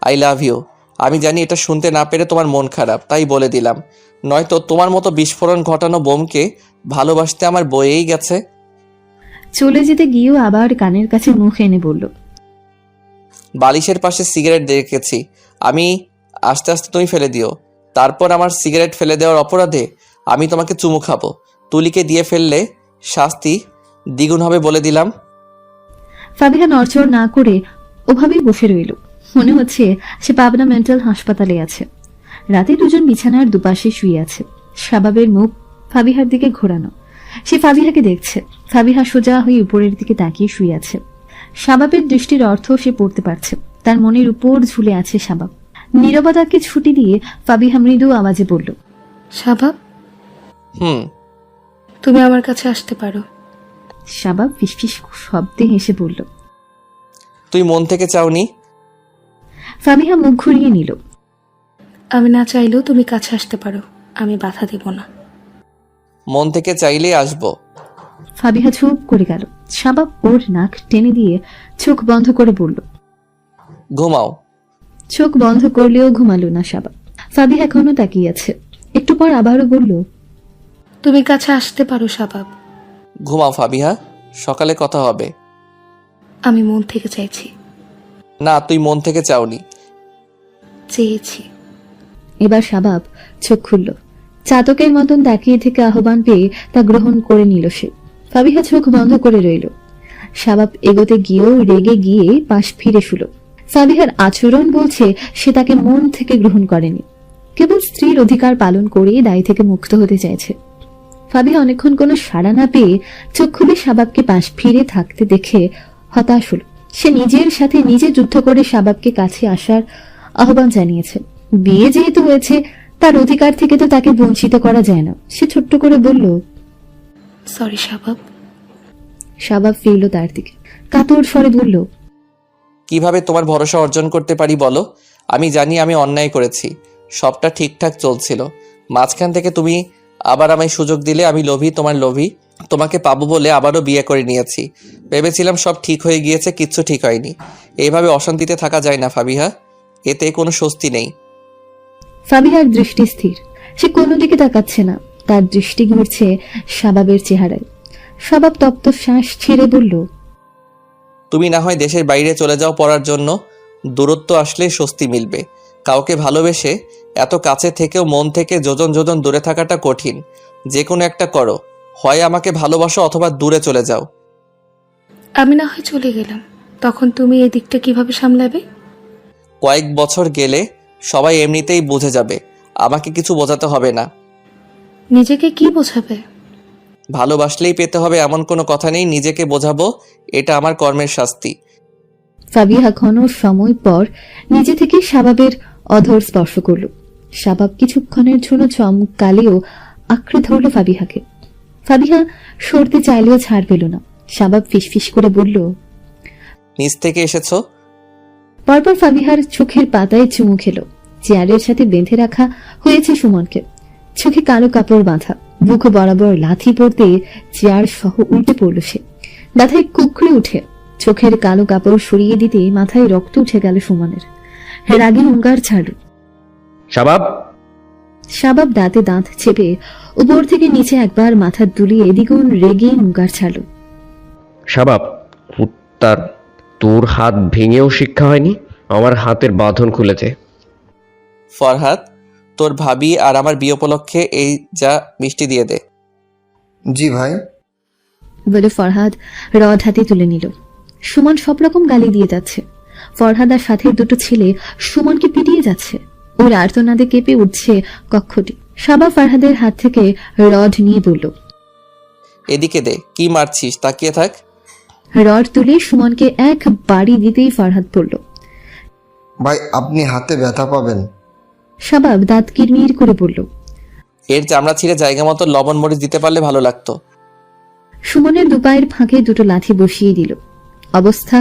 I love you. আমি জানি এটা শুনতে না পেরে তোমার মন খারাপ, তাই বলে দিলাম। নয়তো তোমার মতো বিস্ফোরণ ঘটানো বোমকে ভালোবাসতে আমার বয়েই গেছে। চলে যেতে গিয়েও আবার কানের কাছে মুখ এনে বলল, বালিশের পাশে সিগারেট রেখেছি আমি, আস্তে আস্তে তুমি ফেলে দিও। তারপর আমার সিগারেট ফেলে দেওয়ার অপরাধে আমি তোমাকে চুমু খাবো। তুলিকে দিয়ে ফেললে শাস্তি দ্বিগুণ হবে বলে দিলাম। ফাবিহা নড়চড় না করে ওভাবেই বসে রইল। মনে হচ্ছে সে পাবনা মেন্টাল হাসপাতালে আছে। রাতে দুজন বিছানার দুপাশে শুয়ে আছে। শাবাবের মুখ ফাবিহার দিকে ঘোরানো। সে ফাবিহাকে দেখছে। ফাবিহা সোজা হয়ে উপরের দিকে তাকিয়ে শুয়ে আছে। শাবাবের দৃষ্টির অর্থ সে পড়তে পারছে। তার মনের উপর ঝুলে আছে শাবাব। নীরবতাকে ছুটি দিয়ে ফাবিহা মৃদু আওয়াজে বলল, শাবাব, হুম। তুমি আমার কাছে আসতে পারো। শাবাব ফিসফিস শব্দে হেসে বলল। তুই মন থেকে চাওনি? ফাবিহা মুখ ঘুরিয়ে নিল। আমি না চাইলেও তুমি কাছে আসতে পারো, আমি বাধা দেব না। মন থেকে চাইলেই আসবো। ফাবিহা চুপ করে গেল। শাবাব ওর নাক টেনে দিয়ে চোখ বন্ধ করে বলল। ঘুমাও। চোখ বন্ধ করলেও ঘুমালো না শাবাব। ফাবিহা এখনো তাকিয়ে আছে। একটু পর আবারও বলল, তুমি কাছে আসতে পারো শাবাব। ঘুমাও ফাবিহা, সকালে কথা হবে। আমি মন থেকে চাইছি। না, তুই মন থেকে চাওনি। চেয়েছি। এবার শাবাব চোখ খুলল। চাতকের মতন তাকিয়ে থেকে আহ্বান পেয়ে তা গ্রহণ করে নিল সে। ফাবিহা চোখ বন্ধ করে রইল। শাবাব এগোতে গিয়েও রেগে গিয়ে পাশ ফিরে শুল। ফাবিহার আচরণ বলছে সে তাকে মন থেকে গ্রহণ করেনি, কেবল স্ত্রীর অধিকার পালন করে দায় থেকে মুক্ত হতে চাইছে। ফাবিহা অনেকক্ষণ কোনো সাড়া না পেয়ে চোখ খুলে শাবাবকে পাশ ফিরে থাকতে দেখে হতাশ হল। সে নিজের সাথে নিজে যুদ্ধ করে শাবাবকে কাছে আসার আহ্বান জানিয়েছে। বিয়ে যেহেতু হয়েছে, তার অধিকার থেকে তো তাকে বঞ্চিত করা যায় না। সে ছোট্ট করে বলল, সরি শাবাব। শাবাব ফিরল তার দিকে, কাতর স্বরে বলল, কিভাবে তোমার ভরসা অর্জন করতে পারি বলো? আমি জানি আমি অন্যায় করেছি, সবটা ঠিকঠাক চলছিল। মাঝখান থেকে তুমি আবার আমায় সুযোগ দিলে। আমি লোভী, তোমার লোভী। তোমাকে পাবো বলে আবারও বিয়ে করে নিয়েছি। ভেবেছিলাম সব ঠিক হয়ে গিয়েছে, কিচ্ছু ঠিক হয়নি। এইভাবে অশান্তিতে থাকা যায় না ফাবিহা, এতে কোনো স্বস্তি নেই। ফাবিহার দৃষ্টি স্থির। সে কোনো দিকে তাকাচ্ছে না। তার দৃষ্টি ঘুরছে শাবাবের চেহারায়। শাবাব তপ্ত শ্বাস ছেড়ে বলল, তুমি না হয় দেশের বাইরে চলে যাও পড়ার জন্য, দূরত্ব আসলে স্বস্তি মিলবে। কাউকে ভালোবেসে এত কাছে থেকেও মন থেকে যোজন যোজন দূরে থাকাটা কঠিন। যে কোনো একটা করো, হয় আমাকে ভালোবাসো অথবা দূরে চলে যাও। আমি না হয় চলে গেলাম, তখন তুমি এই দিকটা কিভাবে সামলাবে? কয়েক বছর গেলে সবাই এমনিতেই বুঝে যাবে, আমাকে কিছু বোঝাতে হবে না। নিজেকে কি বোঝাবে? ভালোবাসলেই পেতে হবে এমন কোনো কথা নেই, নিজেকে বোঝাবো, এটা আমার কর্মের শাস্তি। ফাবিহা ঘন সময় পর নিজে থেকে শাবাবের অধর স্পর্শ করল। শাবাব কিছুক্ষণের জন্য চমকালেও আঁকড়ে ধরল ফাবিহাকে। ফাবিহা সরতে চাইলেও ছাড় পেল না। শাবাব ফিসফিস করে বলল, নিচ থেকে এসেছো? পরপর ফাবিহার চোখের পাতায় চুমু খেল। চেয়ারের সাথে বেঁধে রাখা হয়েছে সুমনকে। চোখে কালো কাপড় বাঁধা, বুক বরাবর লাথি পড়তে চেয়ার সহ উল্টে পড়ল সে। ব্যথায় কুকড়ে উঠে চোখের কালো কাপড় সরিয়ে দিতে মাথায় রক্ত উঠে গেল সুমনের। রাগে হুঙ্কার ছাড়ল। শাবাব, শাবাব দাঁতে দাঁত চেপে উপর থেকে নিচে একবার মাথা দুলিয়ে দ্বিগুণ রেগে হুঙ্কার ছাড়ল। শাবাব, কুত্তার, তোর হাত ভেঙেও শিক্ষা হয়নি? আমার হাতের বাঁধন খুলেছে। ফরহাদ, তোর ভাবি আর আমার বিয়ে উপলক্ষে এই যা মিষ্টি দিয়ে দে। জি ভাই। বলে ফরহাদ রড হাতে তুলে নিল। সুমন সব রকম গালি দিয়ে যাচ্ছে। ফরহাদ আর সাথে দুটো ছেলে সুমনকে পিটিয়ে যাচ্ছে। ওর আর্তনাদে কেঁপে উঠছে কক্ষটি। শাবাব ফরহাদের হাত থেকে রড নিয়ে বলল, এদিকে দে, কি মারছিস? তাকিয়ে থাক। রড তুলে সুমনকে এক বাড়ি দিতেই ফরহাদ পড়ল। ভাই আপনি হাতে ব্যথা পাবেন। শাবাব দাঁত কিরমির করে বলল। এর চামড়া ছিঁড়ে জায়গা মতো লবণ মরিচ দিতে পারলে ভালো লাগতো। সুমনের দুপায়ের ফাঁকে দুটো লাথি বসিয়ে দিল। অবস্থা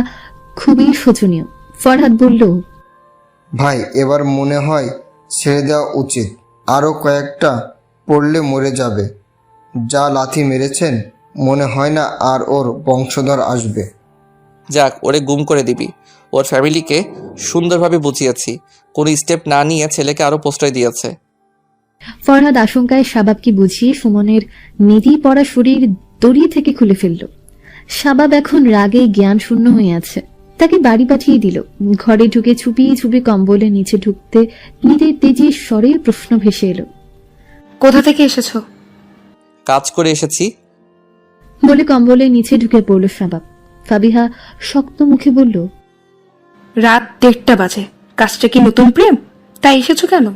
খুবই শোচনীয়। ফরহাদ বলল, ভাই এবার মনে হয় ছেড়ে দেওয়া উচিত। আরও কয়েকটা পড়লে মরে যাবে। যা লাথি মেরেছেন মনে হয় না আর ওর বংশধর আসবে। যাক, ওরে গুম করে দিবি। ও ওর ফ্যামিলিকে সুন্দরভাবে বুঝিয়েছি। কোনো স্টেপ না নিয়ে ছেলেকে আরও প্রশ্রয় দিয়েছে। ফরহাদ আশঙ্কায় শাবাবকে বুঝিয়ে সুমনের নিধি পড়া শরীর দড়ি থেকে খুলে ফেলল। শাবাব এখন রাগে জ্ঞান শূন্য হয়ে আছে। তাকে বাড়ি পাঠিয়ে দিল। ঘরে ঢুকে ছুপিয়ে ছুপি কম্বলের নিচে ঢুকতে নিতে তেজে স্বরে প্রশ্ন ভেসে এলো। কোথা থেকে এসেছো? কাজ করে এসেছি। বলে কম্বলের নিচে ঢুকে পড়ল শাবাব। ফাবিহা শক্ত মুখে বলল, রাত 1:30 বাজে, কাজটা কি নতুন প্রেম? তাই এসেছো কেন?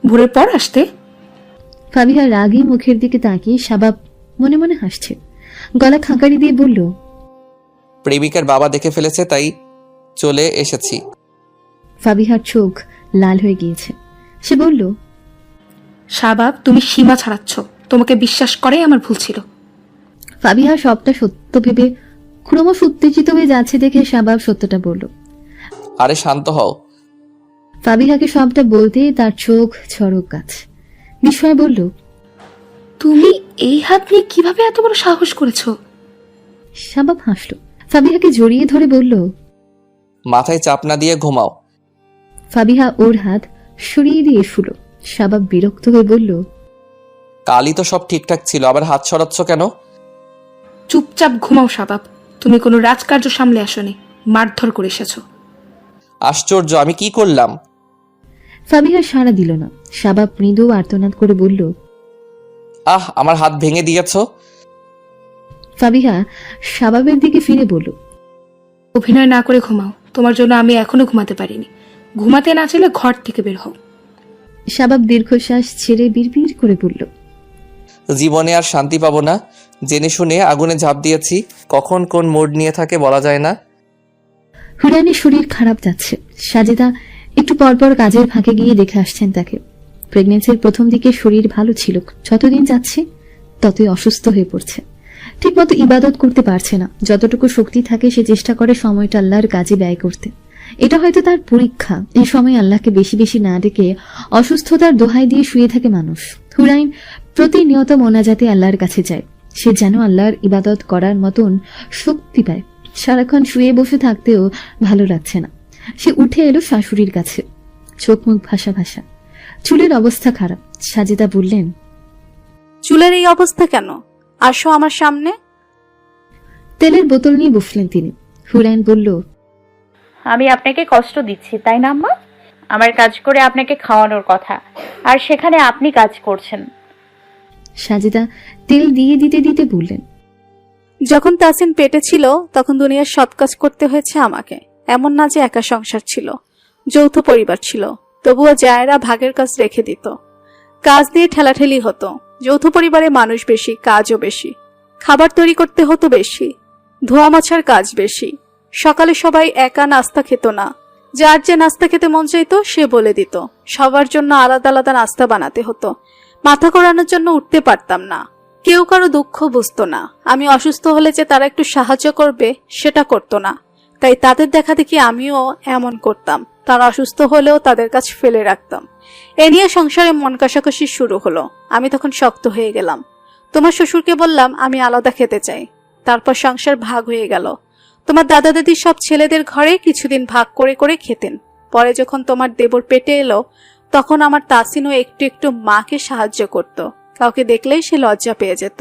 ভোরের পর আসতে। ফাবিহা রাগী মুখের দিকে তাকিয়ে শাবাব মনে মনে হাসছে। গলা খাঁকারি দিয়ে বলল, প্রেমিকার বাবা দেখে ফেলেছে, তাই চলে এসেছি। ফাবিহার চোখ লাল হয়ে গিয়েছে। সে বলল, শাবাব, তুমি সীমা ছাড়াচ্ছ। তোমাকে বিশ্বাস করাই আমার ভুল ছিল। ফাবিহা সবটা সত্য ভেবে ক্রমশ উত্তেজিত হয়ে যাচ্ছে দেখে শাবাব সত্যটা বলল। আরে শান্ত হও। ফাবিহাকে সবটা বলতে তার চোখ ছড়ক গাছ। বিস্ময় বলল, তুমি এই হাত নিয়ে কিভাবে এত বড় সাহস করেছো? শাবাব হাসল। ফাবিহাকে জড়িয়ে ধরে বলল, মাথায় চাপ না দিয়ে ঘুমাও। ফাবিহা ওর হাত সরিয়ে দিয়ে শুলো। শাবাব বিরক্ত হয়ে বলল, কালই তো সব ঠিকঠাক ছিল, আবার হাত সরাচ্ছ কেন? চুপচাপ ঘুমাও শাবাব। তুমি কোনো রাজকার্য সামলে আসোনি, মারধর করে এসেছো। আশ্চর্য, আমি কি করলাম? ফাবিহা সাড়া দিল না। শাবাব মৃদু আর্তনাদ করে বলল, আমার হাত ভেঙে দিয়েছ। ফাবিহা শাবাবের দিকে ফিরে বলল, অভিনয় না করে ঘুমাও। তোমার জন্য আমি এখনো ঘুমাতে পারিনি। ঘুমাতে না চাইলে ঘর থেকে বের হও। শাবাব দীর্ঘশ্বাস ছেড়ে বিড়বিড় করে বলল, জীবনে আর শান্তি পাবো না। জেনে শুনে আগুনে ঝাঁপ দিয়েছি, কখন কোন মোড নিয়ে থাকে বলা যায় না। হুরানের শরীর খারাপ যাচ্ছে। সাজেদা একটু পরপর কাজের ফাঁকে গিয়ে দেখে আসছেন তাকে। প্রেগনেন্সির প্রথম দিকে শরীর ভালো ছিল, যতদিন যাচ্ছে ততই অসুস্থ হয়ে পড়ছে। ঠিকমতো ইবাদত করতে পারছে না। যতটুকু শক্তি থাকে সে চেষ্টা করে সময়টা আল্লাহর কাজে ব্যয় করতে। এটা হয়তো তার পরীক্ষা। এই সময় আল্লাহকে বেশি বেশি না ডেকে অসুস্থতার দোহাই দিয়ে শুয়ে থাকে মানুষ। হুরাইন প্রতিনিয়ত মোনাজাতে আল্লাহর কাছে যায়। সে যেন আল্লাহর ইবাদত করার মতন শক্তি পায়। সারাক্ষণ শুয়ে বসে থাকতেও ভালো লাগছে না। সে উঠে এলো শাশুড়ির কাছে। চোখ মুখ ভাসা ভাসা, চুলের অবস্থা খারাপ। সাজেদা বললেন, চুলের এই অবস্থা কেন? আসো আমার সামনে। তেলের বোতল নিয়ে বসলেন তিনি। হুরাইন বলল, আমি আপনাকে কষ্ট দিচ্ছি তাই না আম্মা? আমার কাজ করে আপনাকে খাওয়ানোর কথা, আর সেখানে আপনি কাজ করছেন। সাজেদা তেল দিয়ে দিতে দিতে বললেন, যখন তাসিন পেটে ছিল তখন দুনিয়ার সব কাজ করতে হয়েছে আমাকে। এমন না যে একা সংসার ছিল, যৌথ পরিবার ছিল, তবুও জায়েরা ভাগের কাজ রেখে দিত। কাজ নিয়ে ঠেলাঠেলি হতো। যৌথ পরিবারে মানুষ বেশি, কাজও বেশি। খাবার তৈরি করতে হতো বেশি, ধোয়া মোছার কাজ বেশি। সকালে সবাই একা নাস্তা খেত না। যার যে নাস্তা খেতে মন চাইতো সে বলে দিত। সবার জন্য আলাদা আলাদা নাস্তা বানাতে হতো। মাথা ঘোরানোর জন্য উঠতে পারতাম না। কেউ কারো দুঃখ বুঝতো না। আমি অসুস্থ হলে যে তারা একটু সাহায্য করবে সেটা করতো না। তাই তাদের দেখা দেখি আমিও এমন করতাম। তারা অসুস্থ হলেও তাদের কাছে ফেলে রাখতাম। এ নিয়ে সংসারে মন কষাকষি শুরু হলো। আমি তখন শক্ত হয়ে গেলাম। তোমার শ্বশুরকে বললাম আমি আলাদা খেতে চাই। তারপর সংসার ভাগ হয়ে গেল। তোমার দাদা দাদি সব ছেলেদের ঘরে কিছুদিন ভাগ করে করে খেতেন। পরে যখন তোমার দেবর পেটে এলো তখন আমার তাসিনও একটু একটু মাকে সাহায্য করত। কাউকে দেখলেই সে লজ্জা পেয়ে যেত।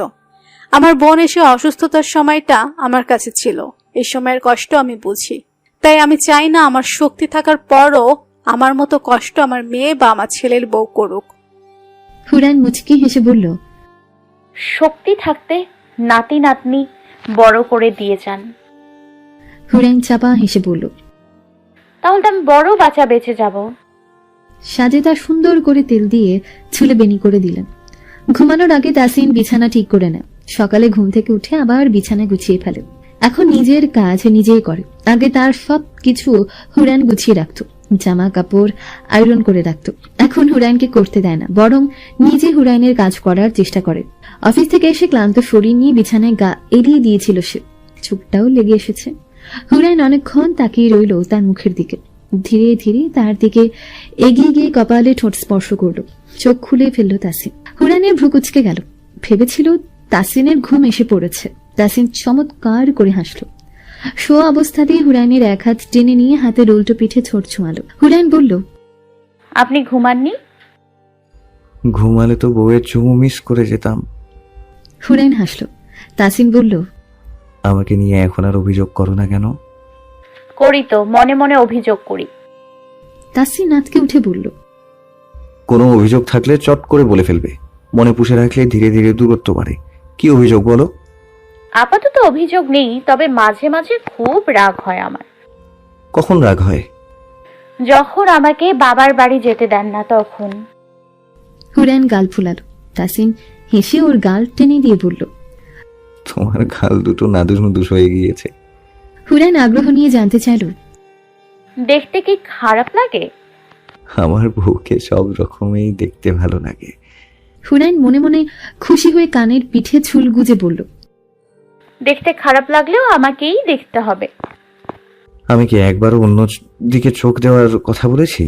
আমার বোন এসে অসুস্থতার সময়টা আমার কাছে ছিল। এই সময়ের কষ্ট আমি বুঝি। তাই আমি চাই না আমার শক্তি থাকার পরও আমার মতো কষ্ট আমার মেয়ে বা আমার ছেলের বউ করুক। হুরাইন মুচকি হেসে বলল, শক্তি থাকতে নাতি নাতনি বড় করে দিয়ে যান। হুরাইন চাপা হেসে বলল, তাহলে তো আমি বড় বাচ্চা বেঁচে যাব। সাজেদা সুন্দর করে তেল দিয়ে চুলে বেনি করে দিলেন। ঘুমানোর আগে তাসিন বিছানা ঠিক করে নেয়। সকালে ঘুম থেকে উঠে আবার বিছানা গুছিয়ে ফেলে। এখন নিজের কাজ নিজেই করে। আগে তার সব কিছু হুরাইন গুছিয়ে রাখতো। জামা কাপড় আয়রন করে রাখতো। এখন হুরাইনকে করতে দেয় না, বরং নিজে হুরাইনের কাজ করার চেষ্টা করে। অফিস থেকে এসে ক্লান্ত শরীর নিয়ে বিছানায় গা এড়িয়ে দিয়েছিল সে। চোখটাও লেগে এসেছে। হুরাইন অনেকক্ষণ তাকিয়ে রইল তার মুখের দিকে। ধীরে ধীরে তার দিকে এগিয়ে গিয়ে কপালে ঠোঁট স্পর্শ করলো। চোখ খুলে ফেলল তাসিন। হুরাইনের ভ্রু কুঁচকে গেল। ভেবেছিল তাসিনের ঘুম এসে পড়েছে। তাসিন চমৎকার করে হাসল। শোয়া অবস্থাতেই হুরাইনের এক হাত টেনে নিয়ে হাতের উল্টো পিঠে ছোট ছোঁয়ালো। হুরাইন বলল, আপনি ঘুমাননি? ঘুমালে তো বউয়ের চুমু মিস করে যেতাম। হুরাইন হাসল। তাসিন বলল, আমাকে নিয়ে এখন আর অভিযোগ করো না কেন? করি তো, মনে মনে অভিযোগ করি। তাসিন নাতকে উঠে বলল, কোনো অভিযোগ থাকলে চট করে বলে ফেলবে, মনে পুষে রাখলে ধীরে ধীরে দূরত্ব বাড়ে। কি অভিযোগ বলো? আপাতত অভিযোগ নেই, তবে মাঝে মাঝে খুব রাগ হয় আমার। কখন রাগ হয়? যখন আমাকে বাবার বাড়ি যেতে দেন না তখন। হুরাইন গাল ফুলালো। তাসিন হেসে ওর গাল টেনে দিয়ে বলল, তোমার গাল দুটো নাদুস নুদুস হয়ে গিয়েছে। হুরাইন আগ্রহ নিয়ে জানতে চাইল, দেখতে কি খারাপ লাগে? আমার বউকে সব রকমেই দেখতে ভালো লাগে। হুরাইন মনে মনে খুশি হয়ে কানের পিঠে চুল গুজে বলল, দেখতে খারাপ লাগলেও আমাকেই দেখতে হবে। আমি কি একবারও অন্য দিকে চোখ দেওয়ার কথা বলেছি?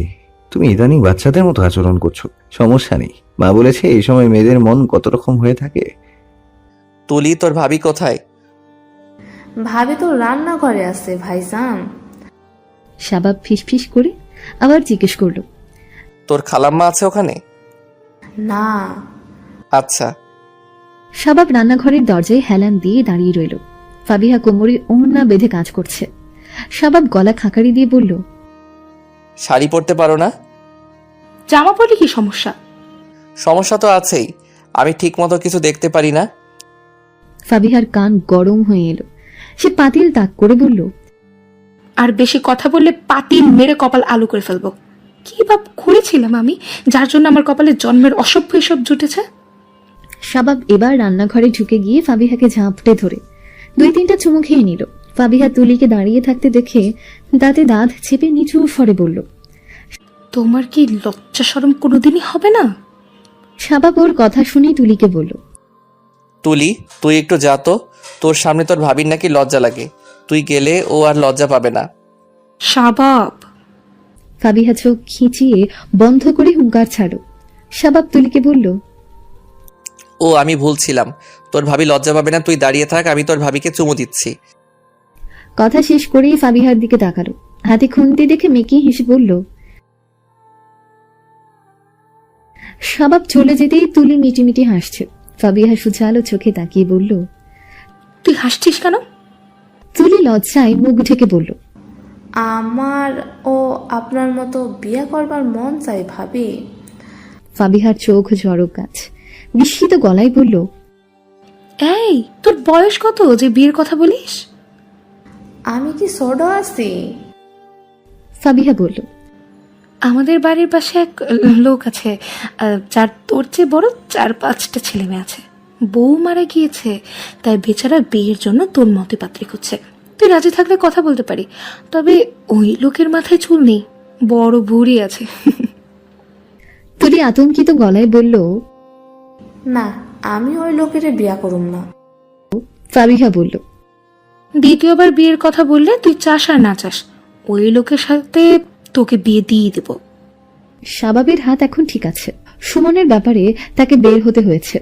তুমি ইদানিং বাচ্চাদের মতো আচরণ করছো। সমস্যা নেই, মা বলেছে এই সময় মেয়েদের মন কত রকম হয়ে থাকে। তুলি, তোর ভাবি কোথায়? ভাবি তো রান্নাঘরে আছে ভাইজান। শাবাব ফিসফিস করে আবার জিজ্ঞেস করলো, তোর খালাম্মা আছে ওখানে? না, আচ্ছা। শাবাব রান্নাঘরের দরজায় হেলান দিয়ে দাঁড়িয়ে রইল। ফাবিহা কোমরে ওড়না বেঁধে কাজ করছে। শাবাব গলা খাকারি দিয়ে বলল, শাড়ি পরতে পারো না? জামা পরলে কি সমস্যা? সমস্যা তো আছেই, আমি ঠিক মতো কিছু দেখতে পারি না। ফাবিহার কান গরম হয়ে এলো। সে পাতিল তাক করে বলল, আর বেশি কথা বললে পাতিল মেরে কপাল আলু করে ফেলবো। কি বাপ করেছিলাম আমি, যার জন্য আমার কপালে জন্মের অসভ্য এসব জুটেছে? শাবাব এবার রান্নাঘরে ঢুকে গিয়ে ফাবিহাকে ঝাঁপটে ধরে 2-3টা চুমু খেয়ে নিল। ফাবিহা তুলিকে দাঁড়িয়ে থাকতে দেখে দাঁতে দাঁত চেপে নিচু স্বরে বলল, তোমার কি লজ্জা শরম কোনোদিনই হবে না? শাবাব ওর কথা শুনেই তুলিকে বলল, তুলি, তুই একটু যা তো, তোর সামনে তোর ভাবির নাকি লজ্জা লাগে। তুই গেলে ও আর লজ্জা পাবে না। শাবাব। ফাবিহা চোখ খিচিয়ে বন্ধ করে হুঙ্কার ছাড়ো। শাবাব তুলিকে বলল, ও আমি ভুলছিলাম, তোর ভাবি লজ্জা পাবে না, তুই দাঁড়িয়ে থাক, আমি তোর ভাবিকে চুমু দিচ্ছি। কথা শেষ করেই ফাবিহার দিকে তাকালো। হাতে খুন্তি দেখে মেকি হেসে বলল। শাবাব চলে যেতেই তুলি মিটিমিটি হাসছে। ফাবিহা সুচালো চোখে তাকিয়ে বলল, তুই হাসছিস কেন? তুলি লজ্জায় মুখ ঢেকে বলল, আমার ও আপনার মতো বিয়ে করবার মন চাই ভাবি। ফাবিহার চোখ জড়ক গাছ। বিস্মিত গলায় বলল, এই, তোর বয়স কত যে বিয়ের কথা বলিস? আমি কি ছোট আছি? ফাবিহা বলল, আমাদের বাড়ির পাশে এক লোক আছে, যার তোর চেয়ে বড় 4-5টা ছেলে মেয়ে আছে। বউ মারা গিয়েছে, তাই বেচারা বিয়ের জন্য তোর মতে পাত্রী খুঁজছে। তুই রাজি থাকলে কথা বলতে পারি, তবে ওই লোকের মাথায় চুল নেই, বড় ভুঁড়ি আছে। তুলি আতঙ্কিত গলায় বলল, না, আমি ওই লোকের বিয়া করুম না। ফাবিহা বলল, দ্বিতীয়বার বিয়ের কথা বললে তুই চাস আর না চাস, ওই লোকের সাথে তোকে বিয়ে দিয়ে দেব। শাবাবের হাত এখন ঠিক আছে। সুমনের ব্যাপারে তাকে বের হতে হয়েছে।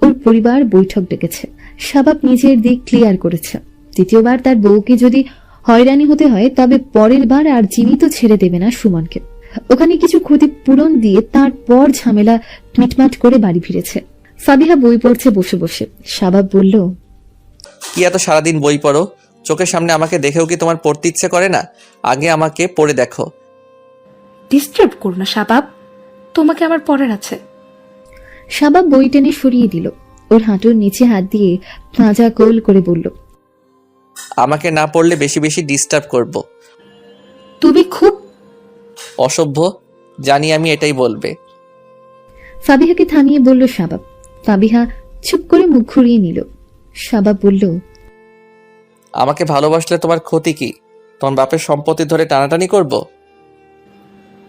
ওর পরিবার বৈঠক ডেকেছে। শাবাব নিজের দিক ক্লিয়ার করেছে। দ্বিতীয়বার তার বউকে যদি হয়রানি হতে হয় তবে পরের বার আর জীবিত ছেড়ে দেবে না সুমনকে। ওখানে কিছু ক্ষতি পূরণ দিয়ে তারপর ঝামেলা মিটমাট করে বাড়ি ফিরেছে। ফাবিহা বই পড়ছে বসে বসে। শাবাব বলল, কি এত সারাদিন বই পড়ো? চোখের সামনে আমাকে দেখেও কি তোমার পড়তে ইচ্ছে করে না? আগে আমাকে পড়ে দেখো। ডিস্টার্ব করো না শাবাব, তোমাকে আমার পড়ার আছে। শাবাব বই টেনে সরিয়ে দিল। ওর হাঁটুর নিচে হাত দিয়ে পাঁজা কোল করে বলল, আমাকে না পড়লে বেশি বেশি ডিস্টার্ব করব। তুমি খুব অসভ্য, জানি আমি এটাই বলবে। ফাবিহাকে থামিয়ে বলল শাবাব। ফাবিহা চুপ করে মুখ ঘুরিয়ে নিল। শাবাব বলল, আমাকে ভালোবাসলে তোমার ক্ষতি কি? তোমার বাপের সম্পত্তি ধরে টানাটানি করব?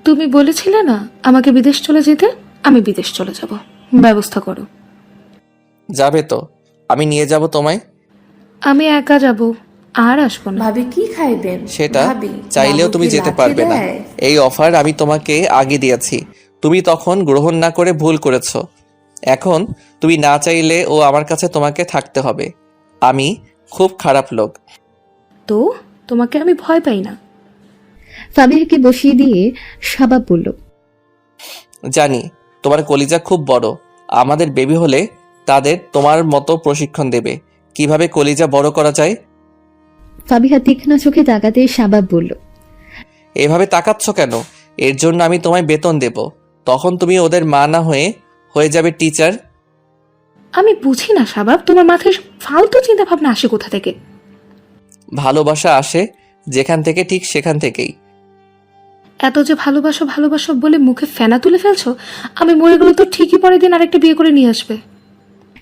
তুমি বলেছিলে না আমাকে বিদেশ চলে যেতে, আমি বিদেশ চলে যাব, ব্যবস্থা করো। যাবে তো? আমি নিয়ে যাব তোমায়। আমি একা যাব, আর আসবো না। ভাবি কি খাইবেন? সেটা ভাবি, চাইলেও বাবু তুমি কি যেতে লাথি পারবে না। দেয়? এই অফার আমি তোমাকে আগে দিয়েছি, তুমি তখন গ্রহণ না করে ভুল করেছো। এখন তুমি না চাইলে ও আমার কাছে তোমাকে থাকতে হবে। আমি খুব খারাপ লোক। তো তোমাকে আমি ভয় পাই না। ফাবিহাকে বসিয়ে দিয়ে শাবাব বলল, জানি তোমার কলিজা খুব বড়। আমাদের বেবি হলে তাদের তোমার মতো প্রশিক্ষণ দেবে কিভাবে কলিজা বড় করা যায়। ফাবিহা তীক্ষ্ণ চোখে তাকাতে শাবাব বলল, এভাবে তাকাচ্ছ কেন? এর জন্য আমি তোমায় বেতন দেব। তখন তুমি ওদের মা না হয়ে যাবে টিচার। আমি বুঝি না শাবাব, তোমার মাথায় এসব ফালতু চিন্তা ভাবনা আসে কোথা থেকে? ভালোবাসা আসে যেখান থেকে, ঠিক সেখান থেকেই। এত যে ভালোবাসো ভালোবাসো বলে মুখে ফেনা তুলে ফেলছো, আমি মরে গেলে তো ঠিকই পরের দিন আরেকটা বিয়ে করে নিয়ে আসবে।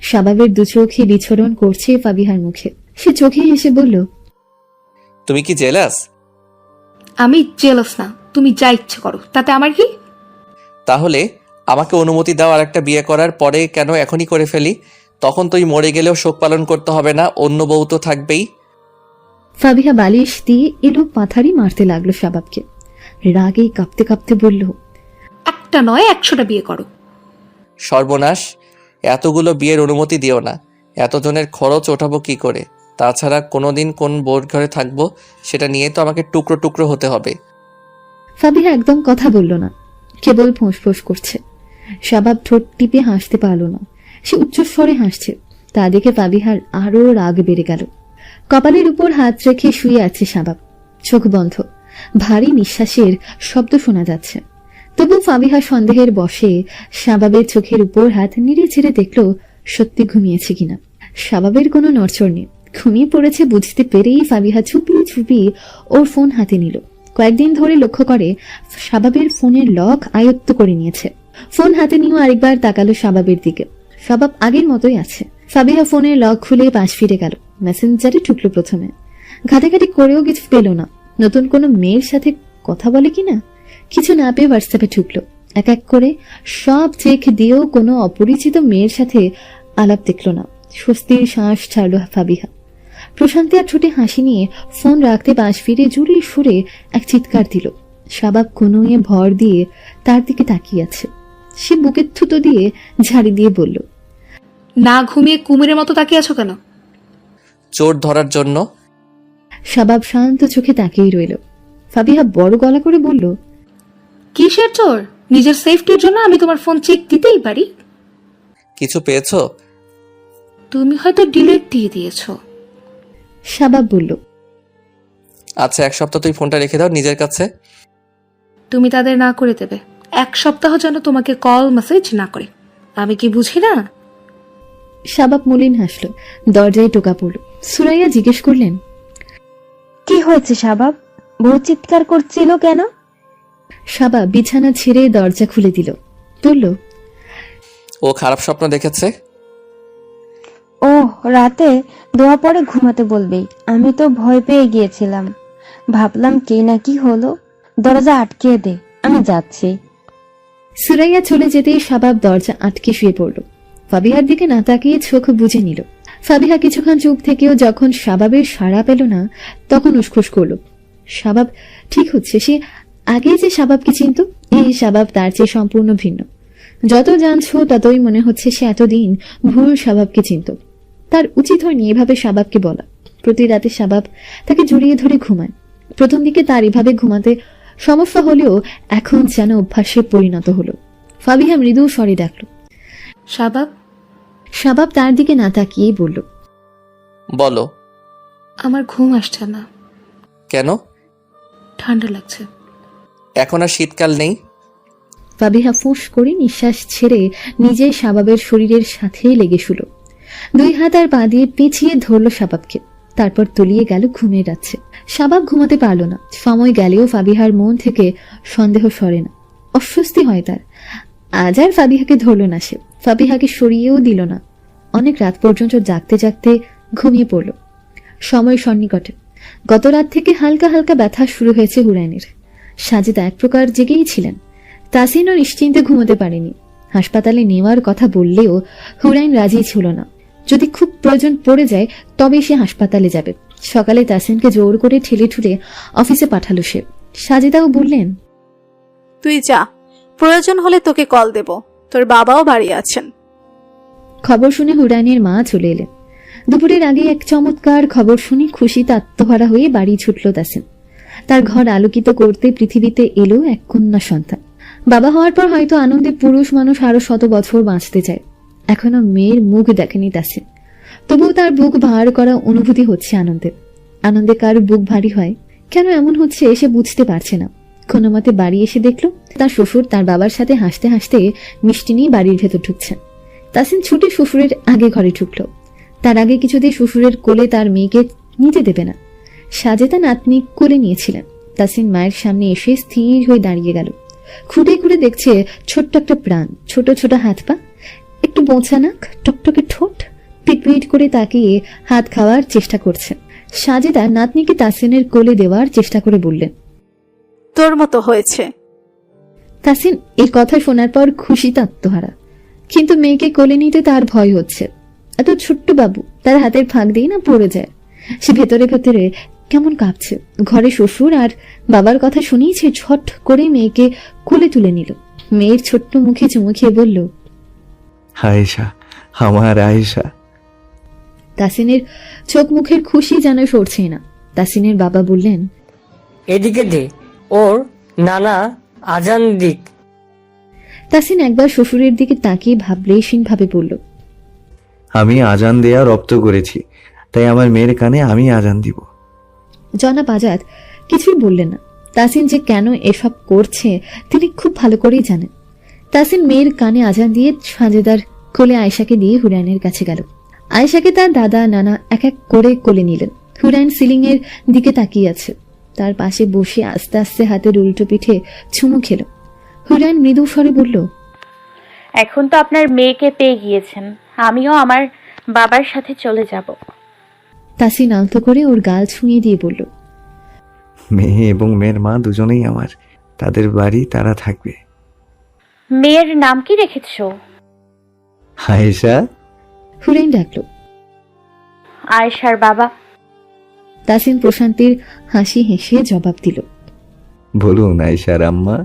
শাবাবের দু চোখে বিছরণ করছে ফাবিহার মুখে। সে চোখে হেসে বলল, তুমি কি জেলাস? আমি জেলাস না, তুমি যা ইচ্ছে করো, তাতে আমার কি? তাহলে আমাকে অনুমতি দাও আর একটা বিয়ে করার, পরে কেন এখনই করে ফেলি। তখন তুই মরে গেলেও শোক পালন করতে হবে না, অন্য বউ তো থাকবেই। ফাবিহা বালিশ দিয়ে এলোক পাথারি মারতে লাগলো শাবাবকে। রাগে কাঁপতে কাঁপতে বলল, একটা নয় 100টা বিয়ে করো। সর্বনাশ, এতগুলো বিয়ের অনুমতি দিও না। এতজনের খরচ ওঠাবো কি করে? তাছাড়া কোনোদিন কোন বোর ঘরে থাকবো সেটা নিয়ে তো আমাকে টুকরো টুকরো হতে হবে। ফাবিহা একদম কথা বলল না, কেবল ফোঁস করছে। শাবাব ঠোঁট টিপে হাসতে পারল না। সে উচ্চস্বরে হাসছে। তা দেখে ফাবিহার আরো রাগ বেড়ে গেল। কপালের উপর হাত রেখে শুয়ে আছে শাবাব, চোখ বন্ধ। ভারী নিঃশ্বাসের শব্দ শোনা যাচ্ছে। তবু ফাবিহা সন্দেহের বশে শাবাবের চোখের উপর হাত নেড়ে ছেড়ে দেখল সত্যি ঘুমিয়েছে কিনা। শাবাবের কোনো নড়চড় নেই, ঘুমিয়ে পড়েছে বুঝতে পেরেই ফাবিহা চুপি চুপি ওর ফোন হাতে নিল। কয়েকদিন ধরে লক্ষ্য করে শাবাবের ফোনের লক আয়ত্ত করে নিয়েছে। ফোন হাতে নিয়েও আরেকবার তাকালো শাবাবের দিকে। শাবাব আগের মতোই আছে। ফাবিহা ফোনের লক খুলে পাশ ফিরে গেল। মেসেঞ্জারে ঢুকলো প্রথমে। ঘাটাঘাটি করেও কিছু পেল না। নতুন কোনো মেয়ের সাথে কথা বলে কিনা, কিছু না পেয়ে হোয়াটসঅ্যাপে ঢুকলো। এক এক করে সব চেক দিয়েও কোনো অপরিচিত মেয়ের সাথে আলাপ দেখল না। স্বস্তির শ্বাস ছাড়ল ফাবিহা। প্রশান্তি আর ঠোঁটে হাসি নিয়ে ফোন রাখতে পাশ ফিরে জোরে সুরে এক চিৎকার দিল। শাবাব কনুইয়ে ভর দিয়ে তার দিকে তাকিয়ে আছে। সে বুকের থুতো দিয়ে ঝাড়ি দিয়ে বলল, না ঘুমিয়ে কুমিরের মতো তাকিয়ে আছো কেন? চোর ধরার জন্য। শাবাব শান্ত চোখে তাকিয়ে রইল। ফাবিহা বড় গলা করে বলল, কিসের চোর? নিজের সেফটির জন্য আমি তোমার ফোন চেক দিতেই পারি। কিছু পেয়েছো? তুমি হয়তো ডিলিট দিয়ে দিয়েছো। শাবাব বলল, আচ্ছা, 1 সপ্তাহ তুই ফোনটা রেখে দাও নিজের কাছে। তুমি তাদের না করে দেবে। 1 সপ্তাহ যেন তোমাকে কল মেসেজ না করে। আমি কি বুঝি না? শাবাব মলিন হাসল। দরজায় টোকা পড়ল। সুরাইয়া জিজ্ঞেস করলেন, কি হয়েছে শাবাব? বউ চিৎকার করছিল কেন? শাবাব বিছানা ছেড়ে দরজা খুলে দিল। বলল, ও খারাপ স্বপ্ন দেখেছে। ও রাতে দোয়া পরে ঘুমাতে বলবেই। আমি তো ভয় পেয়ে গিয়েছিলাম, ভাবলাম কে না কি হলো। দরজা আটকে দে, আমি যাচ্ছি। সুরাইয়া চলে যেতেই শাবাব দরজা আটকে শুয়ে পড়ল। ফাবিহার দিকে না তাকিয়ে চোখ বুজে নিল। ফাবিহা কিছুক্ষণ চুপ থেকেও যখন শাবাবের সাড়া পেল না, তখন উসখুস করল। শাবাব ঠিক হচ্ছে। সে আগে যে শাবাবকে চিনত, এই শাবাব তার চেয়ে সম্পূর্ণ ভিন্ন। যত জানছো ততই মনে হচ্ছে সে এতদিন ভুল শাবাবকে চিনত। তার উচিত হয়নি এভাবে শাবাবকে বলা। প্রতি রাতে শাবাব তাকে জড়িয়ে ধরে ঘুমায়। প্রথম দিকে তার এভাবে ঘুমাতে সমস্যা হলেও এখন যেন অভ্যাসে পরিণত হলো। ফাবিহা মৃদু স্বরে ডাকল, শাবাব। শাবাব তার দিকে না তাকিয়েই বলল, বলো। আমার ঘুম আসছে না। কেন? ঠান্ডা লাগছে। এখন আর শীতকাল নেই। ফাবিহা ফুঁস করে নিঃশ্বাস ছেড়ে নিজে শাবাবের শরীরের সাথে লেগে শুল। 2 হাত আর পা দিয়ে পেঁচিয়ে ধরল শাবাবকে। তারপর তলিয়ে গেল ঘুমের রাচ্ছে। শাবাব ঘুমাতে পারল না। সময় গেলেও ফাবিহার মন থেকে সন্দেহ সরে না। অস্বস্তি হয় তার। আজ আর ফাবিহাকে ধরল না সে। ফাবিহাকে সরিয়েও দিল না। অনেক রাত পর্যন্ত জাগতে জাগতে ঘুমিয়ে পড়ল। সময় সন্নিকটে। গত রাত থেকে হালকা হালকা ব্যথা শুরু হয়েছে হুরাইনের। সাজিদা এক প্রকার জেগেই ছিলেন। তাসিনও নিশ্চিন্তে ঘুমোতে পারেনি। হাসপাতালে নেওয়ার কথা বললেও হুরাইন রাজি ছিল না। যদি খুব প্রয়োজন পড়ে যায় তবে সে হাসপাতালে যাবে। সকালে তাসিনকে জোর করে ঠেলে ঠুলে অফিসে পাঠালো সে। সাজিদাও বললেন, তুই যা, প্রয়োজন হলে তোকে কল দেব। তোর বাবাও বাড়ি আছেন। খবর শুনে হুরাইনের মা চলে এলেন। দুপুরের আগে এক চমৎকার খবর শুনে খুশিতে আত্মহারা হয়ে বাড়ি ছুটল তাসিন। তার ঘর আলোকিত করতে পৃথিবীতে এলো এক কন্যা সন্তান। বাবা হওয়ার পর হয়তো আনন্দে পুরুষ মানুষ আরো 100 বছর বাঁচতে চায়। এখনো মেয়ের মুখ দেখেনি তাসিন, তবুও তার বুক ভার করা অনুভূতি হচ্ছে আনন্দে। আনন্দে কার বুক ভারী হয়, কেন এমন হচ্ছে সে বুঝতে পারছে না। কোনো মতে বাড়ি এসে দেখলো তার শ্বশুর তার বাবার সাথে হাসতে হাসতে মিষ্টি নিয়ে বাড়ির ভেতর ঢুকছেন। তাসিন ছুটে শ্বশুরের আগে ঘরে ঢুকলো। তার আগে কিছুতেই শ্বশুরের কোলে তার মেয়েকে নিতে দেবে না। সাজেদা নাতনি কোলে নিয়েছিলেন। তাসিন মায়ের সামনে এসে স্থির হয়ে দাঁড়িয়ে গেল। খুঁটে খুঁটে দেখছে ছোট্ট একটা প্রাণ, ছোট ছোট হাত পা, একটু বোঁচা নাক, টকটকে ঠোঁট, পিটপিট করে তাকিয়ে হাত খাওয়ার চেষ্টা করছে। সাজেদা নাতনিকে তাসিনের কোলে দেওয়ার চেষ্টা করে বললেন, তোর মতো হয়েছে। তাসিন এই কথা শোনার পর খুশিতে আত্মহারা, কিন্তু মেয়েকে কোলে নিতে তার ভয় হচ্ছে। এত ছোট্ট বাবু, তার হাতের ফাঁক দিয়ে না পড়ে যায়। সে ভেতরে ভেতরে কেমন কাঁপছে। ঘরে শ্বশুর আর বাবার কথা শুনেই সে ঝট করে মেয়েকে কোলে তুলে নিল। মেয়ের ছোট্ট মুখে চুমু খেয়ে বলল, আয়েশা, আমার আয়েশা। তাসিনের চোখ মুখের খুশি যেন সরছেই না। তাসিনের বাবা বললেন, এদিকে দে, ওর নানা আজান দিক। তাসিন একবার শ্বশুরের দিকে তাকিয়ে ভাবলেশীন ভাবে বলল, আমি আজান দেয়া রপ্ত করেছি, তাই আমার মেয়ের কানে আমি আজান দিব। জনাব আজাদ কিছুই বললেন না। তাসিন যে কেন এসব করছে তিনি খুব ভালো করেই জানেন। তাসিন মেয়ের কানে আজান দিয়ে সাজেদার কোলে আয়েশাকে দিয়ে হুরায়নের কাছে গেল। আয়েশাকে তার দাদা নানা এক এক করে কোলে নিলেন। হুরায়ন সিলিং এর দিকে তাকিয়ে আছে। তার পাশে বসে আস্তে আস্তে হাতের উল্টো পিঠে চুমু খেল। হুরায়ন মৃদু স্বরে বলল, এখন তো আপনার মেয়েকে পেয়ে গিয়েছেন, আমিও আমার বাবার সাথে চলে যাব। তাসিন আলতো করে ওর গাল ছুঁয়ে দিয়ে বলল, মেয়ে এবং মেয়ের মা দুজনেই আমার, তাদের বাড়ি তারা থাকবে। মেয়ের নাম কি রেখেছো? আয়েশা। হুরায়ন ডাকল। আয়েশার বাবা? তাসিন প্রশান্তির হাসি হেসে জবাব দিল, বলুন আয়েশার আম্মা।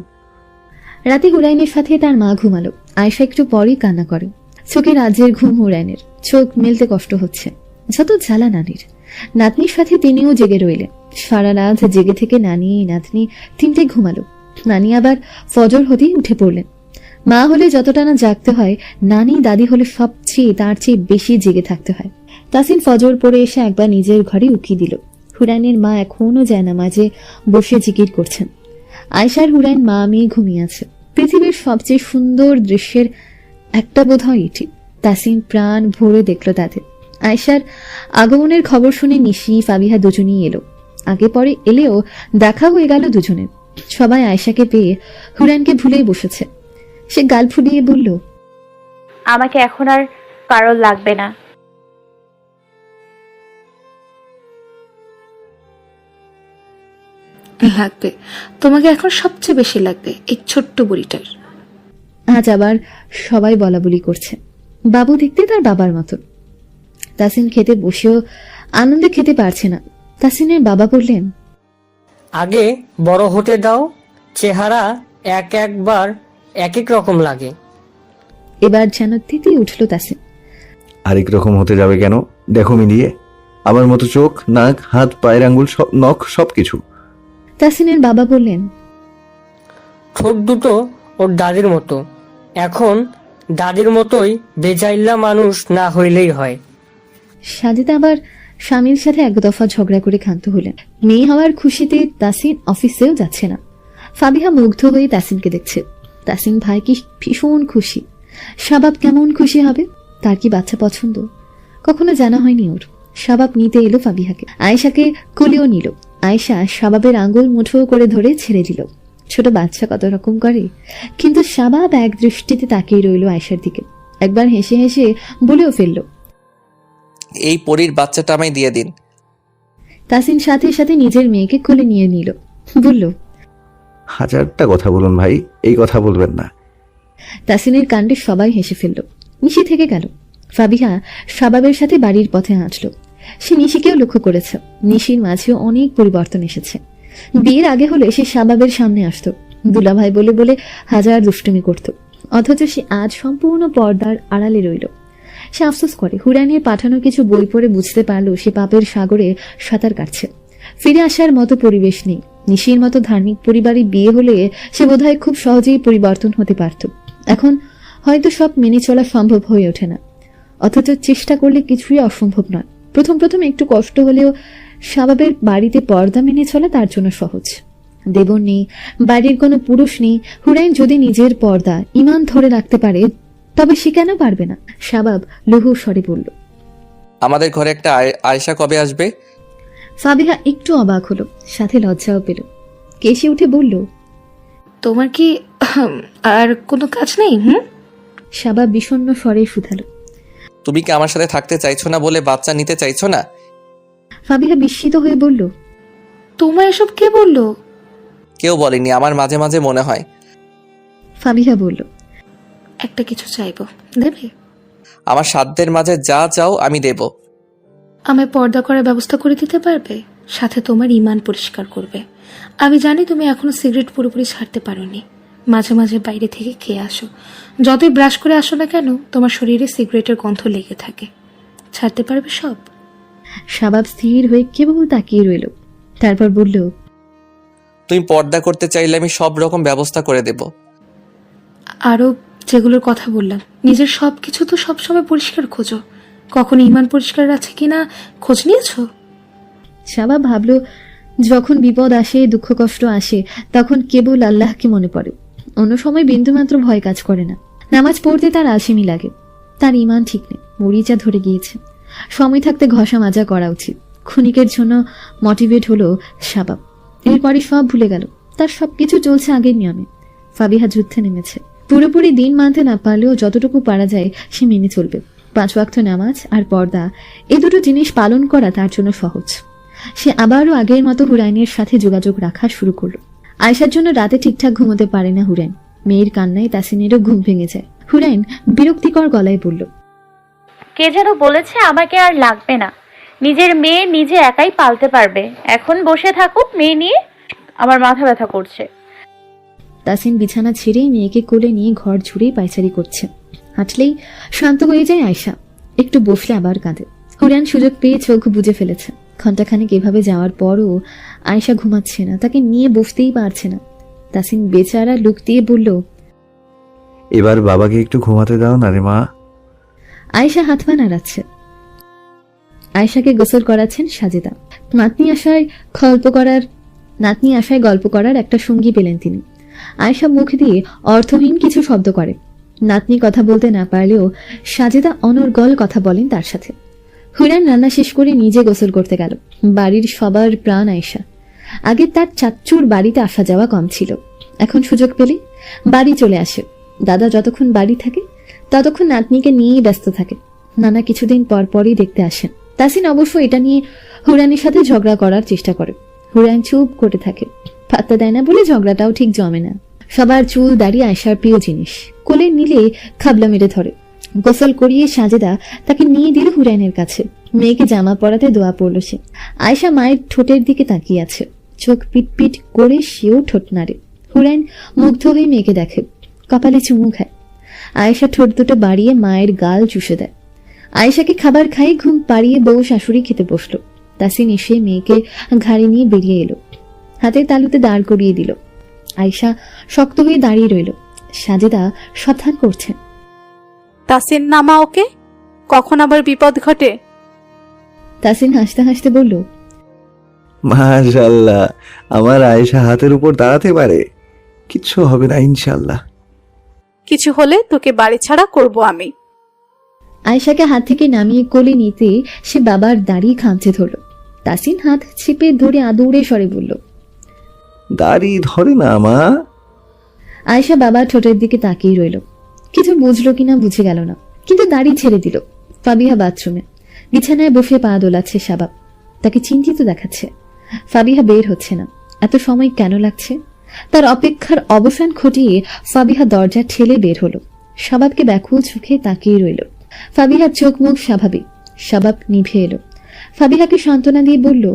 রাতে হুরায়নের সাথে তার মা ঘুমালো। আয়েশা একটু পরই কান্না করে। চোখে রাজ্যের ঘুম হুরায়নের, চোখ মেলতে কষ্ট হচ্ছে। যত জ্বালা নানির। নাতনির সাথে তিনিও জেগে রইলেন। সারা রাত জেগে থেকে নানি নাতনি তিনটে ঘুমালো। নানি আবার ফজর হতেই উঠে পড়লেন। মা হলে যতটা না জাগতে হয়, নানি দাদি হলে সবচেয়ে তার চেয়ে বেশি জেগে থাকতে হয়। তাসিন ফজর পড়ে এসে একবার নিজের ঘরে উকি দিল। হুরায়নের মা এখনো জায়নামাজে বসে জিকির করছেন। আয়েশার হুরায়ন মা মেয়ে ঘুমিয়ে আছে। পৃথিবীর সবচেয়ে সুন্দর দৃশ্যের একটা বোধহয় এটি। তাসিন প্রাণ ভরে দেখল তাদের। আয়েশার আগমনের খবর শুনে নিশি ফাবিহা দুজনেই এলো। আগে পরে এলেও দেখা হয়ে গেল দুজনের। সবাই আয়েশাকে পেয়ে হুরায়নকে ভুলেই বসেছে। সে গাল ফুলিয়ে বলল, আমাকে এখন আর কারো লাগবে না। লাগবে, তোমাকে এখন সবচেয়ে বেশি লাগবে এই ছোট্ট বুড়িটার। আজ আবার সবাই বলা বলি করছে। বাবু দেখতে তার বাবার মতো। তাসিন খেতে বসেও আনন্দে খেতে পারছে না। তাসিনের বাবা বললেন, আগে বড় হতে দাও, চেহারা একবার এক এক রকম লাগে। এবার যেন তেতে উঠল তাসিন। আরেক রকম হতে যাবে কেন? দেখো মিলিয়ে, আমার মতো চোখ, নাক, হাত, পায়ের আঙ্গুল, সব নখ, সবকিছু। তাসিনের বাবা বললেন, ঠোঁট দুটো ওর দাদির মতো। এখন দাদির মতোই বেজাইল্লা মানুষ না হইলেই হয়। সাজেদা আবার স্বামীর সাথে এক দফা ঝগড়া করে ক্ষান্ত হলেন। মেয়ে হওয়ার খুশিতে তাসিন অফিসেও যাচ্ছে না। ফাবিহা মুগ্ধ হয়ে তাসিনকে দেখছে। তাসিন ভাই কি ভীষণ খুশি। শাবাব কেমন খুশি হবে? তার কি বাচ্চা পছন্দ? কখনো জানা হয়নি ওর। শাবাব নিতে এলো ফাবিহাকে। আয়েশাকে কোলেও নিল। আয়েশা শাবাবের আঙ্গুল মুঠো করে ধরে ছেড়ে দিল। ছোট বাচ্চা কত রকম করে, কিন্তু শাবাব এক দৃষ্টিতে তাকিয়ে রইল আয়েশার দিকে। একবার হেসে হেসে বলেও ফেলল, এই পরীর বাচ্চাটা আমায় দিয়ে দিন। তাসিন সাথে সাথে নিজের মেয়েকে কোলে নিয়ে নিল। বলল, 1000টা কথা বলুন ভাই, এই কথা বলবেন না। তাসিনের কাণ্ডে সবাই হেসে ফেলল। নিশি থেকে গেল। ফাবিহা শাবাবের সাথে বাড়ির পথে হাঁটলো। সে নিশিকেও লক্ষ্য করেছে। নিশির মাঝেও অনেক পরিবর্তন এসেছে। বিয়ের আগে হলে সে শাবাবের সামনে আসতো, দুলাভাই বলে বলে হাজার দুষ্টুমি করত। অথচ সে আজ সম্পূর্ণ পর্দার আড়ালে রইল। সে আফসোস করে হুরাইনের পাঠানো কিছু বই পড়ে বুঝতে পারলো সে পাপের সাগরে সাঁতার কাটছে। ফিরে আসার মতো পরিবেশ নেই। নিশির মতো ধার্মিক পরিবারে বিয়ে হলে সে বোধহয় খুব সহজেই পরিবর্তন হতে পারত। এখন হয়তো সব মেনে চলা সম্ভব হয়ে ওঠে না, অথচ চেষ্টা করলে কিছুই অসম্ভব নয়। প্রথম প্রথম একটু কষ্ট হলেও শাবাবের বাড়িতে পর্দা মেনে চলা তার জন্য সহজ। দেবর নেই, বাড়ির কোনো পুরুষ নেই। হুরাইন যদি নিজের পর্দা ইমান ধরে রাখতে পারে তবে সে কেন পারবে না? শাবাব লঘু স্বরে বলল। আমাদের ঘরে একটা আয়েশা কবে আসবে? ফাবিহা একটু অবাক হলো, সাথে লজ্জাও পেল। কেসে উঠে বলল, তোমার কি আর কোনো কাজ নেই? শাবাব বিষণ্ণ স্বরে শুধালো। তুমি কি আমার সাথে থাকতে চাইছো না বলে বাচ্চা নিতে চাইছো না? ফাবিহা বিস্মিত হয়ে বলল, তোমার এসব কে বললো? কেউ বলেনি, আমার মাঝে মাঝে মনে হয়। ফাবিহা বলল, একটা কিছু চাইবো, দেবে? আমার সাধ্যের মাঝে যা চাও আমি দেব। আমায় পর্দা করার ব্যবস্থা করে দিতে পারবে? সাথে তোমার ইমান পরিষ্কার করবে। আমি জানি তুমি এখনো সিগারেট পুরোপুরি ছাড়তে পারোনি, মাঝে মাঝে বাইরে থেকে খেয়ে আসো। যতই ব্রাশ করে আসো না কেন তোমার শরীরে সিগারেটের গন্ধ লেগে থাকে। ছাড়তে পারবে সব? শাবাব স্থির হয়ে কেবল তাকিয়ে রইল, তারপর বলল, তুমি পর্দা করতে চাইলে আমি সব রকম ব্যবস্থা করে দেব। আরো যেগুলোর কথা বললাম, নিজের সবকিছু তো সবসময় পরিষ্কার খোঁজো, কখন ইমান পরিষ্কার আছে কিনা খোঁজ নিয়েছো? শাবাব ভাবল, যখন বিপদ আসে, দুঃখ কষ্ট আসে, তখন কেবল আল্লাহকে মনে পড়ে। অন্য সময় বিন্দুমাত্র ভয় কাজ করে না। নামাজ পড়তে তার আলসেমি লাগে। তার ইমান ঠিক নেই, মরিচা ধরে গিয়েছে। সময় থাকতে ঘষা মাজা করা উচিত। ক্ষণিকের জন্য মোটিভেট হলো শাবাব। এরপরই সব ভুলে গেল। তার সবকিছু চলছে আগের নিয়মে। ফাবিহা যুদ্ধে নেমেছে। পুরোপুরি দিন মানতে না পারলেও যতটুকু পারা যায় সে মেনে চলবে। 5 ওয়াক্ত নামাজ আর পর্দা, এই দুটো জিনিস পালন করা তার জন্য সহজ। সে আবারও আগের মতো হুরাইনের সাথে যোগাযোগ রাখা শুরু করলো। আয়েশার জন্য রাতে ঠিকঠাক ঘুমোতে পারে না হুরাইন। মেয়ের কান্নায় তাসিনেরও ঘুম ভেঙে যায়। হুরাইন বিরক্তিকর গলায় বলল, কে যেন বলেছে আমাকে আর লাগবে না, নিজের মেয়ে নিজে একাই পালতে পারবে। এখন বসে থাকুক মেয়ে নিয়ে, আমার মাথা ব্যথা করছে। তাসিন বিছানা ছেড়েই মেয়েকে কোলে নিয়ে ঘর ঝুড়েই পায়চারি করছে। হাঁটলেই শান্ত হয়ে যায় আয়েশা, একটু বসলে আবার কাঁদে। হুরাইন সুযোগ পেয়ে চোখ বুজে ফেলেছে। ঘণ্টাখানেক এভাবে যাওয়ার পরও আয়েশা ঘুমাচ্ছে না, তাকে নিয়ে বসতেই পারছে না। তাসিন বেচারা লুক দিয়ে বলল, এবার বাবাকে একটু ঘুমাতে দাও না রে মা। আয়েশা হাত পা নাড়াচ্ছে। আয়েশাকে গোসল করাচ্ছেন সাজেদা। নাতনি আশায় গল্প করার একটা সঙ্গী পেলেন তিনি। আয়েশা মুখ দিয়ে অর্থহীন কিছু শব্দ করে। নাতনি কথা বলতে না পারলেও সাজেদা অনর্গল কথা বলেন তার সাথে। হুরাইন রান্না শেষ করে নিজে গোসল করতে গেল। বাড়ির সবার প্রাণ আয়েশা। আগে তার চাচ্চুর বাড়িতে আসা যাওয়া কম ছিল, এখন সুযোগ পেলে বাড়ি চলে আসে। দাদা যতক্ষণ বাড়ি থাকে ততক্ষণ নাতনিকে নিয়েই ব্যস্ত থাকে। নানা কিছুদিন পর পরই দেখতে আসেন। তাসিন অবশ্য এটা নিয়ে হুরাইনের সাথে ঝগড়া করার চেষ্টা করে। হুরাইন চুপ করে থাকে, পাত্তা দেয় না বলে ঝগড়াটাও ঠিক জমে না। সবার চুল দাড়ি আয়েশার প্রিয় জিনিস, কোলে নিলে খাবলা মেরে ধরে। গোসল করিয়ে সাজেদা তাকে নিয়ে দিল হুরাইনের কাছে। মেয়েকে জামা পরাতে দোয়া পড়ল সে। আয়েশা মায়ের ঠোঁটের দিকে তাকিয়ে আছে, চোখ পিটপিট করে সেও ঠোঁট নাড়ে। হুরাইন মুগ্ধ হয়ে মেয়েকে দেখে, কপালে চুমু খায়। আয়েশা ঠোঁট দুটো বাড়িয়ে মায়ের গাল চুষে দেয়। আয়েশাকে খাবার খাই ঘুম পাড়িয়ে বউ শাশুড়ি খেতে বসলো। তাসিন এসে মেয়েকে ঘাড়ে নিয়ে বেরিয়ে এলো, হাতের তালুতে দাঁড় করিয়ে দিল। আয়েশা শক্ত হয়ে দাঁড়িয়ে রইল। সাজেদা সাবধান করছে, তাসিন নামা ওকে, কখন আবার বিপদ ঘটে। তাসিন হাসতে হাসতে বলল, মাশাআল্লাহ, আমার আয়েশা হাতের উপর দাঁড়াতে পারে, কিচ্ছু হবে না ইনশাআল্লাহ। কিছু হলে তোকে বাড়ি ছাড়া করব আমি। আয়েশাকে হাত থেকে নামিয়ে কোলে নিতে সে বাবার দাড়ি খামচে ধরল। তাসিন হাত চেপে ধরে আদৌড়ে স্বরে বলল, দাড়ি ধরে না মা। আয়েশা বাবার ঠোঁটের দিকে তাকিয়ে রইল। কিছু বুঝলো কিনা বুঝে গেল না, কিন্তু দাড়ি ছেড়ে দিল। ফাবিহা বাথরুমে বিছানায় বসে পা দোলাচ্ছে শাবাব, তাকে চিন্তিত দেখাচ্ছে। ফাবিহা বের হচ্ছে না। এত সময় কেন লাগছে? তার অপেক্ষার অবসান ঘটিয়ে ফাবিহা দরজা ঠেলে বের হলো। শাবাবকে ব্যাকুল চোখে তাকিয়ে রইল। ফাবিহার চোখ মুখ স্বাভাবিক। শাবাব নিভে এলো। ফাবিহাকে সান্ত্বনা দিয়ে বলল,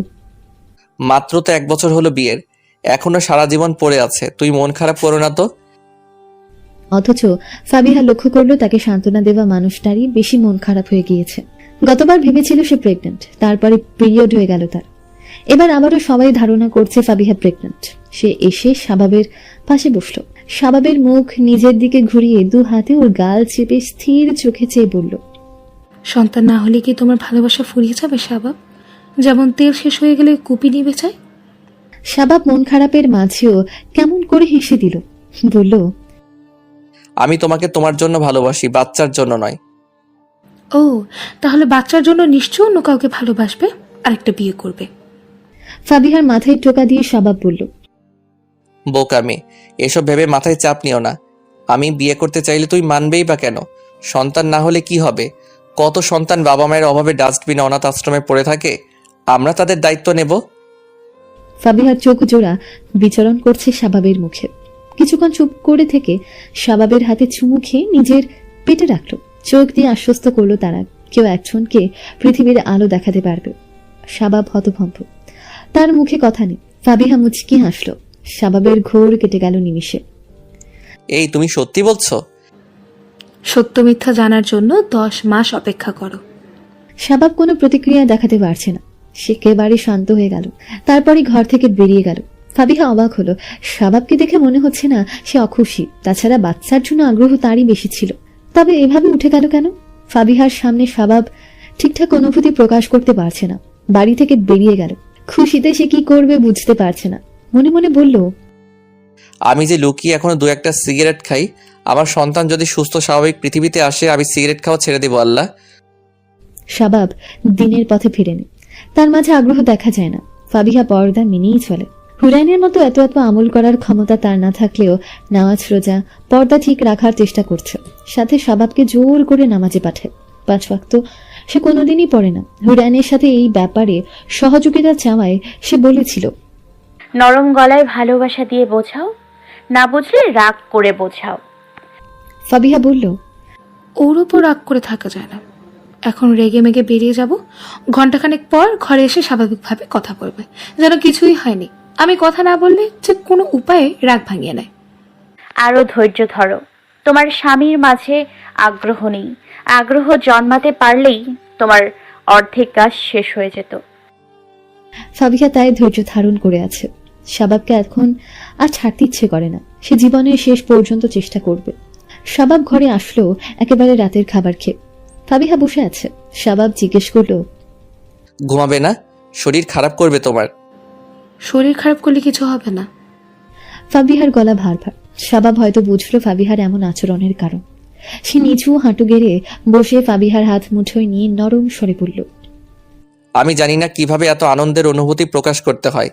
মাত্র তো 1 বছর হলো বিয়ের, এখনো সারা জীবন পড়ে আছে, তুই মন খারাপ করো না তো। অথচ ফাবিহা লক্ষ্য করলো তাকে সান্ত্বনা দেওয়া মানুষটারই বেশি মন খারাপ হয়ে গিয়েছে। গতবার ভেবেছিল সে প্রেগন্যান্ট, তারপরে পিরিয়ড হয়ে গেল তার। এবার আবারও সবাই ধারণা করছে ফাবিহা প্রেগন্যান্ট। সে এসে শাবাবের পাশে বসলো। শাবাবের মুখ নিজের দিকে ঘুরিয়ে 2 হাতে ওর গাল চেপে স্থির চোখে চেয়ে বলল, সন্তান না হলে কি তোমার ভালোবাসা ফুরিয়ে যাবে শাবাব? যেমন তেল শেষ হয়ে গেলে কুপি নিভে যায়। শাবাব মন খারাপের মাঝেও কেমন করে হেসে দিল, বলল, আমি তোমাকে তোমার জন্য ভালোবাসি, বাচ্চার জন্য নয়। ও, তাহলে বাচ্চার জন্য নিশ্চয় অন্য কাউকে ভালোবাসবে, আরেকটা বিয়ে করবে। ফাবিহার মাথায় টোকা দিয়ে শাবাব বলল, বোকামে, এসব ভেবে মাথায় চাপ নিও না। আমি বিয়ে করতে চাইলে তুই মানবেই বা কেন? সন্তান না হলে কি হবে? কত সন্তান বাবা মায়ের অভাবে ডাস্টবিনে অনাথ আশ্রমে পড়ে থাকে, আমরা তাদের দায়িত্ব নেব। ফাবিহার চোখ জোড়া বিচরণ করছে শাবাবের মুখে। কিছুক্ষণ চুপ করে থেকে শাবাবের হাতে চুমু খেয়ে নিজের পেটে রাখলো। চোখ দিয়ে আশ্বস্ত করলো তারা কেউ একজনকে পৃথিবীর আলো দেখাতে পারবে। শাবাব হতভম্ব, তার মুখে কথা নেই। ফাবিহা মুচকি হাসলো। শাবাবের ঘোর কেটে গেল নিমিষে। এই, তুমি সত্যি বলছো? সত্য মিথ্যা জানার জন্য 10 মাস অপেক্ষা করো। শাবাব কোনো প্রতিক্রিয়া দেখাতে পারছে না। সে একেবারে শান্ত হয়ে গেল, তারপরই ঘর থেকে বেরিয়ে গেল। ফাবিহা অবাক হলো। শাবাবকে দেখে মনে হচ্ছে না সে অখুশি, তাছাড়া বাচ্চার জন্য আগ্রহ তারই বেশি ছিল। তবে এভাবে উঠে গেল কেন? ফাবিহার সামনে শাবাব ঠিকঠাক অনুভূতি প্রকাশ করতে পারছে না। বাড়ি থেকে বেরিয়ে গেল। খুশিতে সে কি করবে বুঝতে পারছে না। মনে মনে বলল, আমি যে লুকিয়ে এখনো 2-1টা সিগারেট খাই, আমার সন্তান যদি সুস্থ স্বাভাবিক পৃথিবীতে আসে, আমি সিগারেট খাওয়া ছেড়ে দেবো। আল্লাহ। শাবাব দিনের পথে ফিরেনি, তার মাঝে আগ্রহ দেখা যায় না। ফাবিহা পর্দা মেনেই চলে। হুরাইনের মতো এত এত আমল করার ক্ষমতা তার না থাকলেও নামাজ রোজা পর্দা ঠিক রাখার চেষ্টা করছে। সাথে শাবাবকে জোর করে নামাজে পাঠায়। 5 ওয়াক্ত সে কোনোদিনই পড়ে না। হুরাইনের সাথে এই ব্যাপারে সহযোগিতা চাওয়ায় সে বলেছিল, নরম গলায় ভালোবাসা দিয়ে বোঝাও, না বুঝলে রাগ করে বোঝাও। ফাবিহা বলল, ওর ওপর রাগ করে থাকা যায় না। এখন রেগে মেগে বেরিয়ে যাব, ঘন্টাখানেক পর ঘরে এসে স্বাভাবিকভাবে কথা বলবে, যেন কিছুই হয়নি। আমি কথা না বললে যে কোনো উপায়ে রাগ ভাঙিয়ে নেয়। আরো ধৈর্য ধরো, তোমার স্বামীর মাঝে আগ্রহ নেই। আগ্রহ জন্মাতে পারলেই তোমার অর্ধেক কাজ শেষ হয়ে যেত। ফাবিহা তাই ধৈর্য ধারণ করে আছে। শাবাবকে এখন আর ছাড়তে ইচ্ছে করে না। সে জীবনের শেষ পর্যন্ত চেষ্টা করবে। শাবাব ঘরে আসলো একেবারে রাতের খাবার খেয়ে। ফাবিহা বসে আছে। শাবাব জিজ্ঞেস করলো, ঘুমাবে না? শরীর খারাপ করবে তোমার। শরীর খারাপ করলে কিছু হবে না। ফাবিহার গলা ভার ভার। শাবাব হয়তো বুঝলো ফাবিহার এমন আচরণের কারণ। সে নিচু হাঁটু গেড়ে বসে ফাবিহার হাত মুঠোয় নিয়ে নরম স্বরে বলল, আমি জানি না কিভাবে এত আনন্দের অনুভূতি প্রকাশ করতে হয়।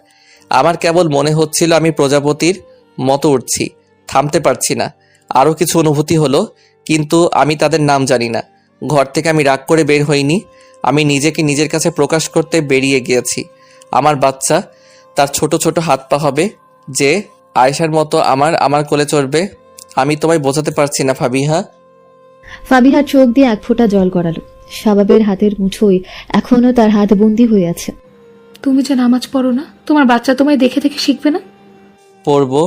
আমার কেবল মনে হচ্ছিল আমি প্রজাপতির মতো উঠছি, থামতে পারছি না। আরও কিছু অনুভূতি হলো, কিন্তু আমি তাদের নাম জানি না। ঘর থেকে আমি রাগ করে বের হইনি, আমি নিজেকে নিজের কাছে প্রকাশ করতে বেরিয়ে গিয়েছি। আমার বাচ্চা, তার ছোট ছোট হাত পা হবে, যে আয়েশার মতো আমার কোলে চড়বে। আমি তোমায় বোঝাতে পারছি না ফাবিহা। ফাবিহার চোখ দিয়ে এক ফোঁটা জল গড়ালো। শাবাবের হাতের মুঠোয় এখনো তার হাত বন্দী হয়ে আছে। তুমি যে নামাজ পড়ো না, তোমার বাচ্চা তোমায় দেখে দেখে শিখবে না? পড়বো।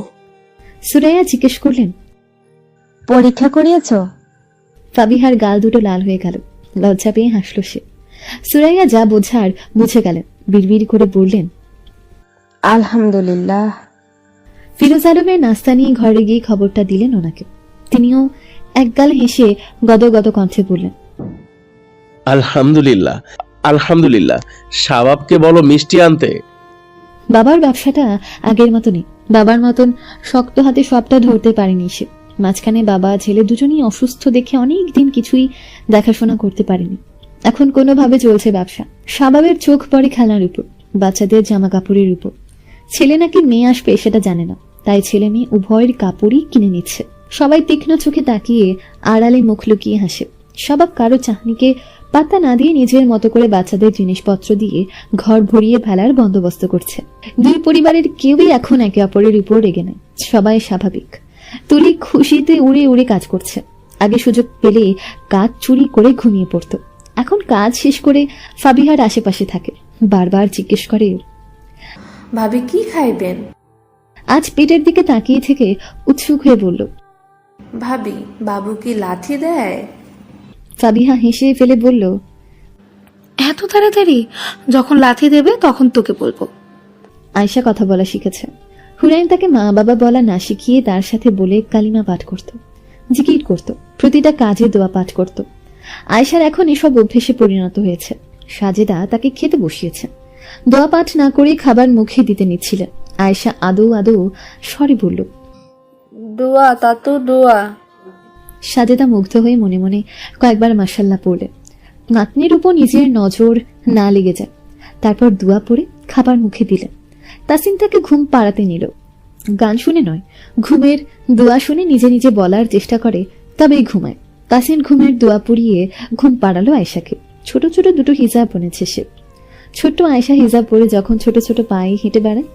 সুরাইয়া জিজ্ঞেস করলেন, পরীক্ষা করিয়েছ? ফাবিহার গাল দুটো লাল হয়ে গেল। লজ্জা পেয়ে হাসল সে। সুরাইয়া যা বোঝার বুঝে গেলেন। বিড়বিড় করে বললেন, আলহামদুলিল্লাহ। ফিরোজ আলমের নাস্তা নিয়ে ঘরে গিয়ে খবরটা দিলেন ওনাকে। তিনিও একগাল হেসে গদগদ কণ্ঠে বললেন, আলহামদুলিল্লাহ, আলহামদুলিল্লাহ। শাবাবকে বলো মিষ্টি আনতে। বাবার ব্যবসাটা আগের মতো নেই। বাবার মতন শক্ত হাতে সবটা ধরতে পারেনি সে। মাঝখানে বাবা ছেলে দুজনেই অসুস্থ দেখে অনেক দিন কিছুই দেখাশোনা করতে পারেনি। এখন কোনোভাবে চলছে ব্যবসা। শাবাবের চোখ পড়ে খেলার উপর, বাচ্চাদের জামা কাপড়ের উপর। ছেলে নাকি মেয়ে আসবে সেটা জানে না, তাই ছেলে মেয়ে উভয়ের কাপড়ই কিনে নিচ্ছে। সবাই তীক্ষ্ণ চোখে তাকিয়ে আড়ালে মুখ লুকিয়ে হাসে। শাবাব কারো চাহনিকে পাত্তা না দিয়ে নিজের মতো করে বাচ্চাদের জিনিসপত্র দিয়ে ঘর ভরিয়ে ফেলার বন্দোবস্ত করছে। দুই পরিবারের কেউই এখন একে অপরের উপর রেগে নেয়। সবাই স্বাভাবিক। তুলি খুশিতে উড়ে উড়ে কাজ করছে। আগে সুযোগ পেলে কাজ চুরি করে ঘুমিয়ে পড়তো। এখন কাজ শেষ করে ফাবিহার আশেপাশে থাকে। বারবার জিজ্ঞেস করে, ভাবি কি খাইবেন? আজ পেটের দিকে তাকিয়ে থেকে উৎসুক হয়ে বলল, ভাবি, বাবু কি লাথি দেয়? ফাবিহা হেসে ফেলে বলল, এত তাড়াতাড়ি? যখন লাথি দেবে তখন তোকে বলবো। আয়শা কথা বলা শিখেছে। হুরাইন তাকে মা বাবা বলা না শিখিয়ে তার সাথে বলে কালিমা পাঠ করত, জিকির করত, প্রতিটা কাজে দোয়া পাঠ করত। আয়শার এখন এসব অভ্যেসে পরিণত হয়েছে। সাজেদা তাকে খেতে বসিয়েছে। দোয়া পাঠ না করে খাবার মুখে দিতে নিচ্ছিলেন। আয়শা আদৌ আদৌ স্বরে বলল, দোয়া তা তো দোয়া। সাজেদা মুগ্ধ হয়ে মনে মনে কয়েকবার মাশাল্লাহ পড়লেন। নাতনির উপর নিজের নজর না লেগে যায়। তারপর দোয়া পড়ে খাবার মুখে দিলেন। তাসিন তাকে ঘুম পাড়াতে নিল। গান শুনে নয়, ঘুমের দোয়া শুনে নিজে নিজে বলার চেষ্টা করে, তবেই ঘুমায়। তাসিন ঘুমের দোয়া পড়িয়ে ঘুম পাড়ালো আয়শাকে। ছোট ছোট দুটো হিজাব বুনেছে সে। ছোট্ট আয়শা হিজাব পরে যখন ছোট ছোট পায়ে হেঁটে বেড়ায়,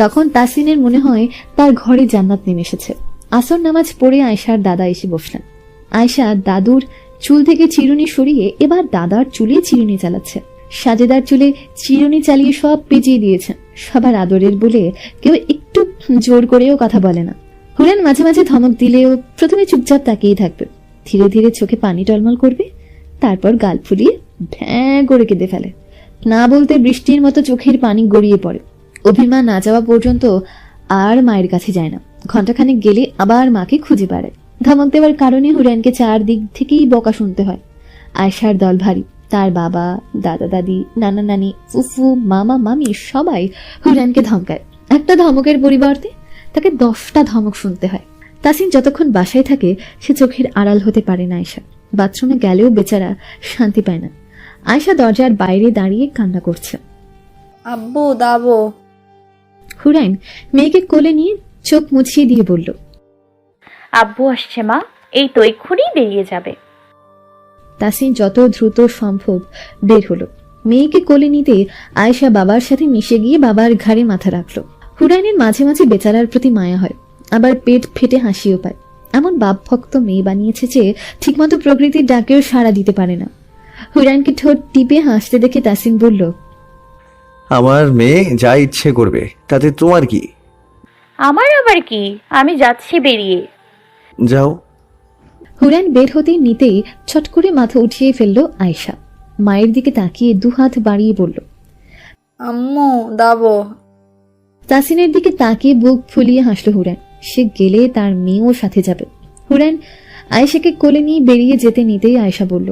তখন তাসিনের মনে হয় তার ঘরে জান্নাত নেমে এসেছে। আসর নামাজ পড়ে আয়শার দাদা এসে বসলেন। আয়শা দাদুর চুল থেকে চিরুনি সরিয়ে এবার দাদার চুলে চিরুনি চালাচ্ছে। সাজেদার চুলে চিরুনি চালিয়ে সব পেঁচিয়ে দিয়েছেন। সবার আদরের বলে কেউ একটু জোর করেও কথা বলে না। হুরেন মাঝে মাঝে ধমক দিলেও প্রথমে চুপচাপ তাকিয়ে থাকবে। ধীরে ধীরে চোখে পানি টলমল করবে, তারপর গাল ফুলিয়ে ভ্যাঁ করে কেঁদে ফেলে। না বলতে বৃষ্টির মতো চোখের পানি গড়িয়ে পড়ে। অভিমান না যাওয়া পর্যন্ত আর মায়ের কাছে যায় না। ঘন্টাখানেক গেলে আবার মাকে খুঁজে বেড়ায়। ধমক দেওয়ার কারণে হুরেনকে চারদিক থেকেই বকা শুনতে হয়। আয়শার দল ভারী। তার বাবা, দাদা দাদি, নানা নানি, ফুফু, মামা মামি সবাই হুরেনকে ধমকায়। একটা ধমকের পরিবর্তে তাকে 10টা ধমক শুনতে হয়। তাসিন যতক্ষণ বাসায় থাকে সে চোখের আড়াল হতে পারে না। আয়শা বাথরুমে গেলেও বেচারা শান্তি পায় না। আয়শা দরজার বাইরে দাঁড়িয়ে কান্না করছে। আব্বু দাবো। হুরাইন মেয়েকে কোলে নিয়ে চোখ মুছিয়ে দিয়ে বলল, আব্বু আসছে মা, এই তো এক্ষুনি বেরিয়ে যাবে। তাসিন যত দ্রুত সম্ভব বের হলো। মেয়েকে কোলে নিতে আয়েশা বাবার সাথে মিশে গিয়ে বাবার ঘাড়ে মাথা রাখলো। হুরাইনের মাঝে মাঝে বেচারার প্রতি মায়া হয়, আবার পেট ফেটে হাসিও পায়। এমন বাপ ভক্ত মেয়ে বানিয়েছে যে ঠিকমতো প্রকৃতির ডাকেও সাড়া দিতে পারে না। হুরাইনকে ঠোঁট টিপে হাসতে দেখে তাসিন বলল, আমার মেয়ে যা ইচ্ছে করবে, তাতে তোমার কি? আমার আবার কি, আমি যাচ্ছি বেরিয়ে। যাও। হুরাইন বের হতে নিতেই ছট করে মাথা উঠিয়ে ফেলল আয়েশা। মায়ের দিকে তাকিয়ে দুহাত বাড়িয়ে বলল, আম্মু দাবো। তাসিনের দিকে তাকিয়ে বুক ফুলিয়ে হাসল হুরাইন। সে গেলে তার মেয়েও সাথে যাবে। হুরাইন আয়েশাকে কোলে নিয়ে বেরিয়ে যেতে নিতেই আয়েশা বলল,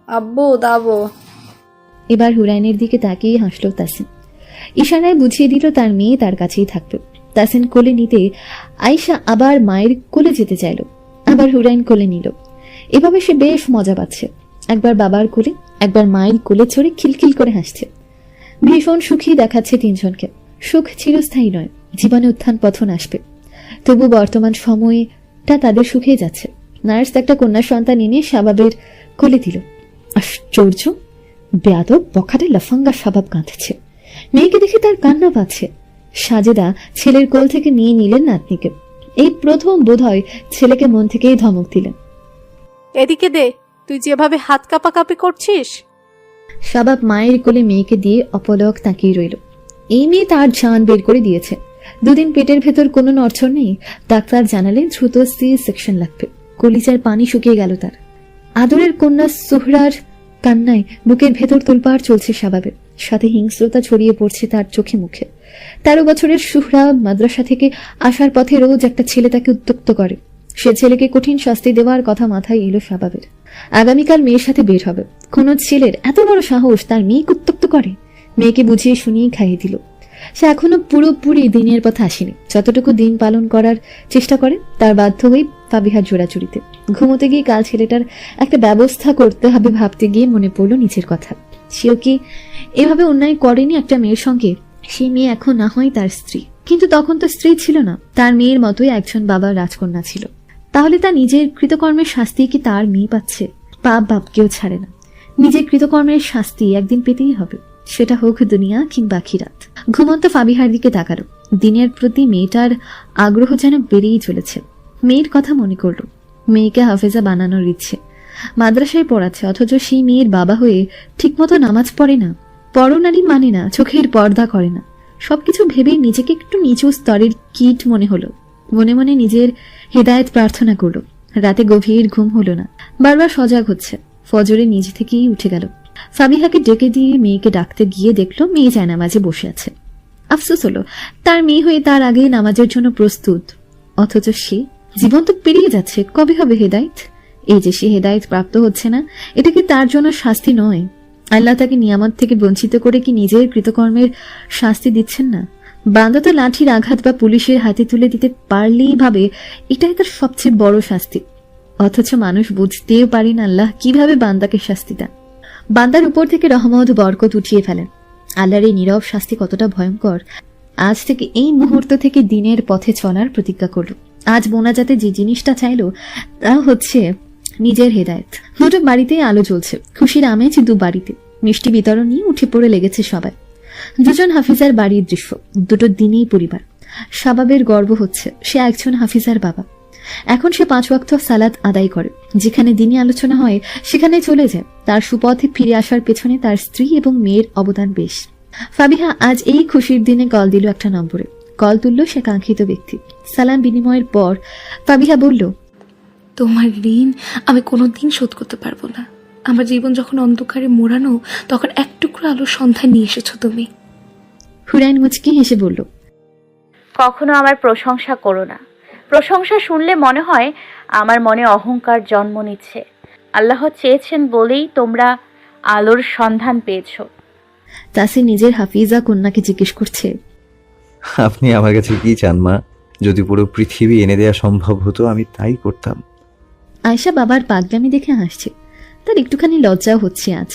আব্বু দাবো। এবার হুরাইনের দিকে তাকিয়ে হাসল তাসিন। ইশারায় বুঝিয়ে দিল তার মেয়ে তার কাছেই থাকবে। তাসিন কোলে নিতে আয়েশা আবার মায়ের কোলে যেতে চাইল, আবার হুরাইন কোলে নিল। এভাবে সে বেশ মজা পাচ্ছে। একবার বাবার কোলে, একবার মায়ের কোলে চড়ে খিলখিল করে হাসছে। ভীষণ সুখী দেখাচ্ছে তিনজনকে। সুখ চিরস্থায়ী নয়, জীবনে উত্থান পতন আসবে। তবু বর্তমান সময়টা তাদের সুখেই যাচ্ছে। নার্স একটা কন্যা সন্তান এনে শাবাবের কোলে দিল। আশ্চর্য, বেয়াদব বখাটে লাফাঙ্গা শাবাব কাঁদছে। মেয়েকে দেখে তার কান্না পাচ্ছে। সাজেদা ছেলের কোল থেকে নিয়ে নিলেন নাতনিকে। এই প্রথম বোধহয় ছেলেকে মন থেকেই ধমক দিলেন। এদিকে দে, তুই যেভাবে হাত কাঁপাকাঁপি করছিস। শাবাব মায়ের কোলে মেয়েকে দিয়ে অপলক তাকিয়ে রইল। এই মেয়ে তার জান বের করে দিয়েছে। দুদিন পেটের ভেতর কোনো নড়চড় নেই। ডাক্তার জানালেন দ্রুত C-সেকশন লাগবে। কলিজার পানি শুকিয়ে গেল তার। আদরের কন্যা সুহরার কান্নায় বুকের ভেতর তোলপাড় চলছে শাবাবের, সাথে হিংস্রতা ছড়িয়ে পড়ছে তার চোখে মুখে। 13 বছরের সুহরা মাদ্রাসা থেকে আসার পথে রোজ একটা ছেলে তাকে উত্ত্যক্ত করে। সে ছেলেকে কঠিন শাস্তি দেওয়ার কথা মাথায় এলো শাবাবের। আগামীকাল মেয়ের সাথে বের হবে। কোন ছেলের এত বড় সাহস তার মেয়েকে উত্ত্যক্ত করে? মেয়েকে বুঝিয়ে শুনিয়ে খাইয়ে দিল। সে এখনো পুরোপুরি দিনের পথে আসেনি। যতটুকু দিন পালন করার চেষ্টা করে তার বাধ্য হয়ে ফাবিহার জোড়াচুরিতে। ঘুমোতে গিয়ে কাল ছেলেটার একটা ব্যবস্থা করতে হবে ভাবতে গিয়ে মনে পড়লো নিজের কথা। সেও কি এভাবে অন্যায় করেনি একটা মেয়ের সঙ্গে? সে মেয়ে এখন না হয় তার স্ত্রী, কিন্তু তখন তো স্ত্রী ছিল না, তার মেয়ের মতোই একজন বাবার রাজকন্যা ছিল। তাহলে তার নিজের কৃতকর্মের শাস্তি কি তার মেয়ে পাচ্ছে? পাপ বাপকেও ছাড়ে না। নিজের কৃতকর্মের শাস্তি একদিন পেতেই হবে, সেটা হোক দুনিয়া কিংবা আখিরাত। ঘুমন্ত ফাবিহার দিকে তাকালো। দিনের প্রতি মেয়েটার আগ্রহ যেন বেড়েই চলেছে। মেয়ের কথা মনে করলো। মেয়েকে হাফেজা বানানোর ইচ্ছে। মাদ্রাসায় পড়াচ্ছে, অথচ সেই মেয়ের বাবা হয়ে ঠিকমতো নামাজ পড়ে না, পরনারী মানে না, চোখের পর্দা করে না। সবকিছু ভেবে নিজেকে একটু নিচু স্তরের কীট মনে হলো। মনে মনে নিজের হেদায়েত প্রার্থনা করলো। রাতে গভীর ঘুম হলো না, বারবার সজাগ হচ্ছে। ফজরে নিজে থেকেই উঠে গেল। ফাবিহাকে ডেকে দিয়ে মেয়েকে ডাকতে গিয়ে দেখলো মেয়ে জায়নামাজে বসে আছে। আফসোস হলো, তার মেয়ে হয়ে তার আগে নামাজের জন্য প্রস্তুত, অথচ সে জীবন তো পেরিয়ে যাচ্ছে, কবে হবে হেদায়েত? এই যে সে হেদায়েত প্রাপ্ত হচ্ছে না, এটা কি তার জন্য শাস্তি নয়? আল্লাহ তাকে নিয়ামত থেকে বঞ্চিত করে কি নিজের কৃতকর্মের শাস্তি দিচ্ছেন না? বান্দা তো লাঠির আঘাত বা পুলিশের হাতে তুলে দিতে পারলেই ভাবে এটাই তার সবচেয়ে বড় শাস্তি, অথচ মানুষ বুঝতেও পারেন আল্লাহ কিভাবে বান্দাকে শাস্তি দেন। বান্দার উপর থেকে রহমত বরকত উঠিয়ে ফেলেন। আল্লাহর এই নীরব শাস্তি কতটা ভয়ঙ্কর। আজ থেকে এই মুহূর্ত থেকে দিনের পথে চলার প্রতিজ্ঞা করল। আজ মোনাজাতে যে জিনিসটা চাইলো তা হচ্ছে নিজের হেদায়েত। দুটো বাড়িতেই আলো জ্বলছে, খুশির আমেজ দু বাড়িতে। মিষ্টি বিতরণ নিয়ে উঠে পড়ে লেগেছে সবাই। দুজন হাফিজার বাড়ির দৃশ্য, দুটো দিনেই পরিবার। শাবাবের গর্ব হচ্ছে সে একজন হাফিজার বাবা। এখন সে 5 ওয়াক্ত সালাত আদায় করে। যেখানে দিনী আলোচনা হয় সেখানে চলে যায়। তার সুপথে ফিরে আসার পেছনে তার স্ত্রী এবং মেয়ের অবদান বেশ। ফাবিহা আজ এই খুশির দিনে কল দিল একটা নম্বরে। কল তুলল সে কাঙ্ক্ষিত ব্যক্তি। সালাম বিনিময়ের পর ফাবিহা বলল, তোমার ঋণ আমি কোনোদিন শোধ করতে পারবো না। আমার জীবন যখন অন্ধকারে মোড়ানো, তখন এক টুকরো আলোর সন্ধান নিয়ে এসেছো তুমি। হুরাইন মুচকি হেসে বলল, কখনো আমার প্রশংসা করো না। প্রশংসা শুনলে মনে হয় আমার মনে অহংকার জন্ম নিচ্ছে। আল্লাহ চেয়েছেন বলেই তোমরা আলোর সন্ধান পেয়েছো। তাসির নিজের হাফিজা কন্যাকে জিজ্ঞেস করছে, আপনি আমার কাছে কি চান মা? যদি পুরো পৃথিবী এনে দেওয়া সম্ভব হতো আমি তাই করতাম। আয়েশা বাবার পাগলামি দেখে হাসছে। তার একটুখানি লজ্জাও হচ্ছে আজ।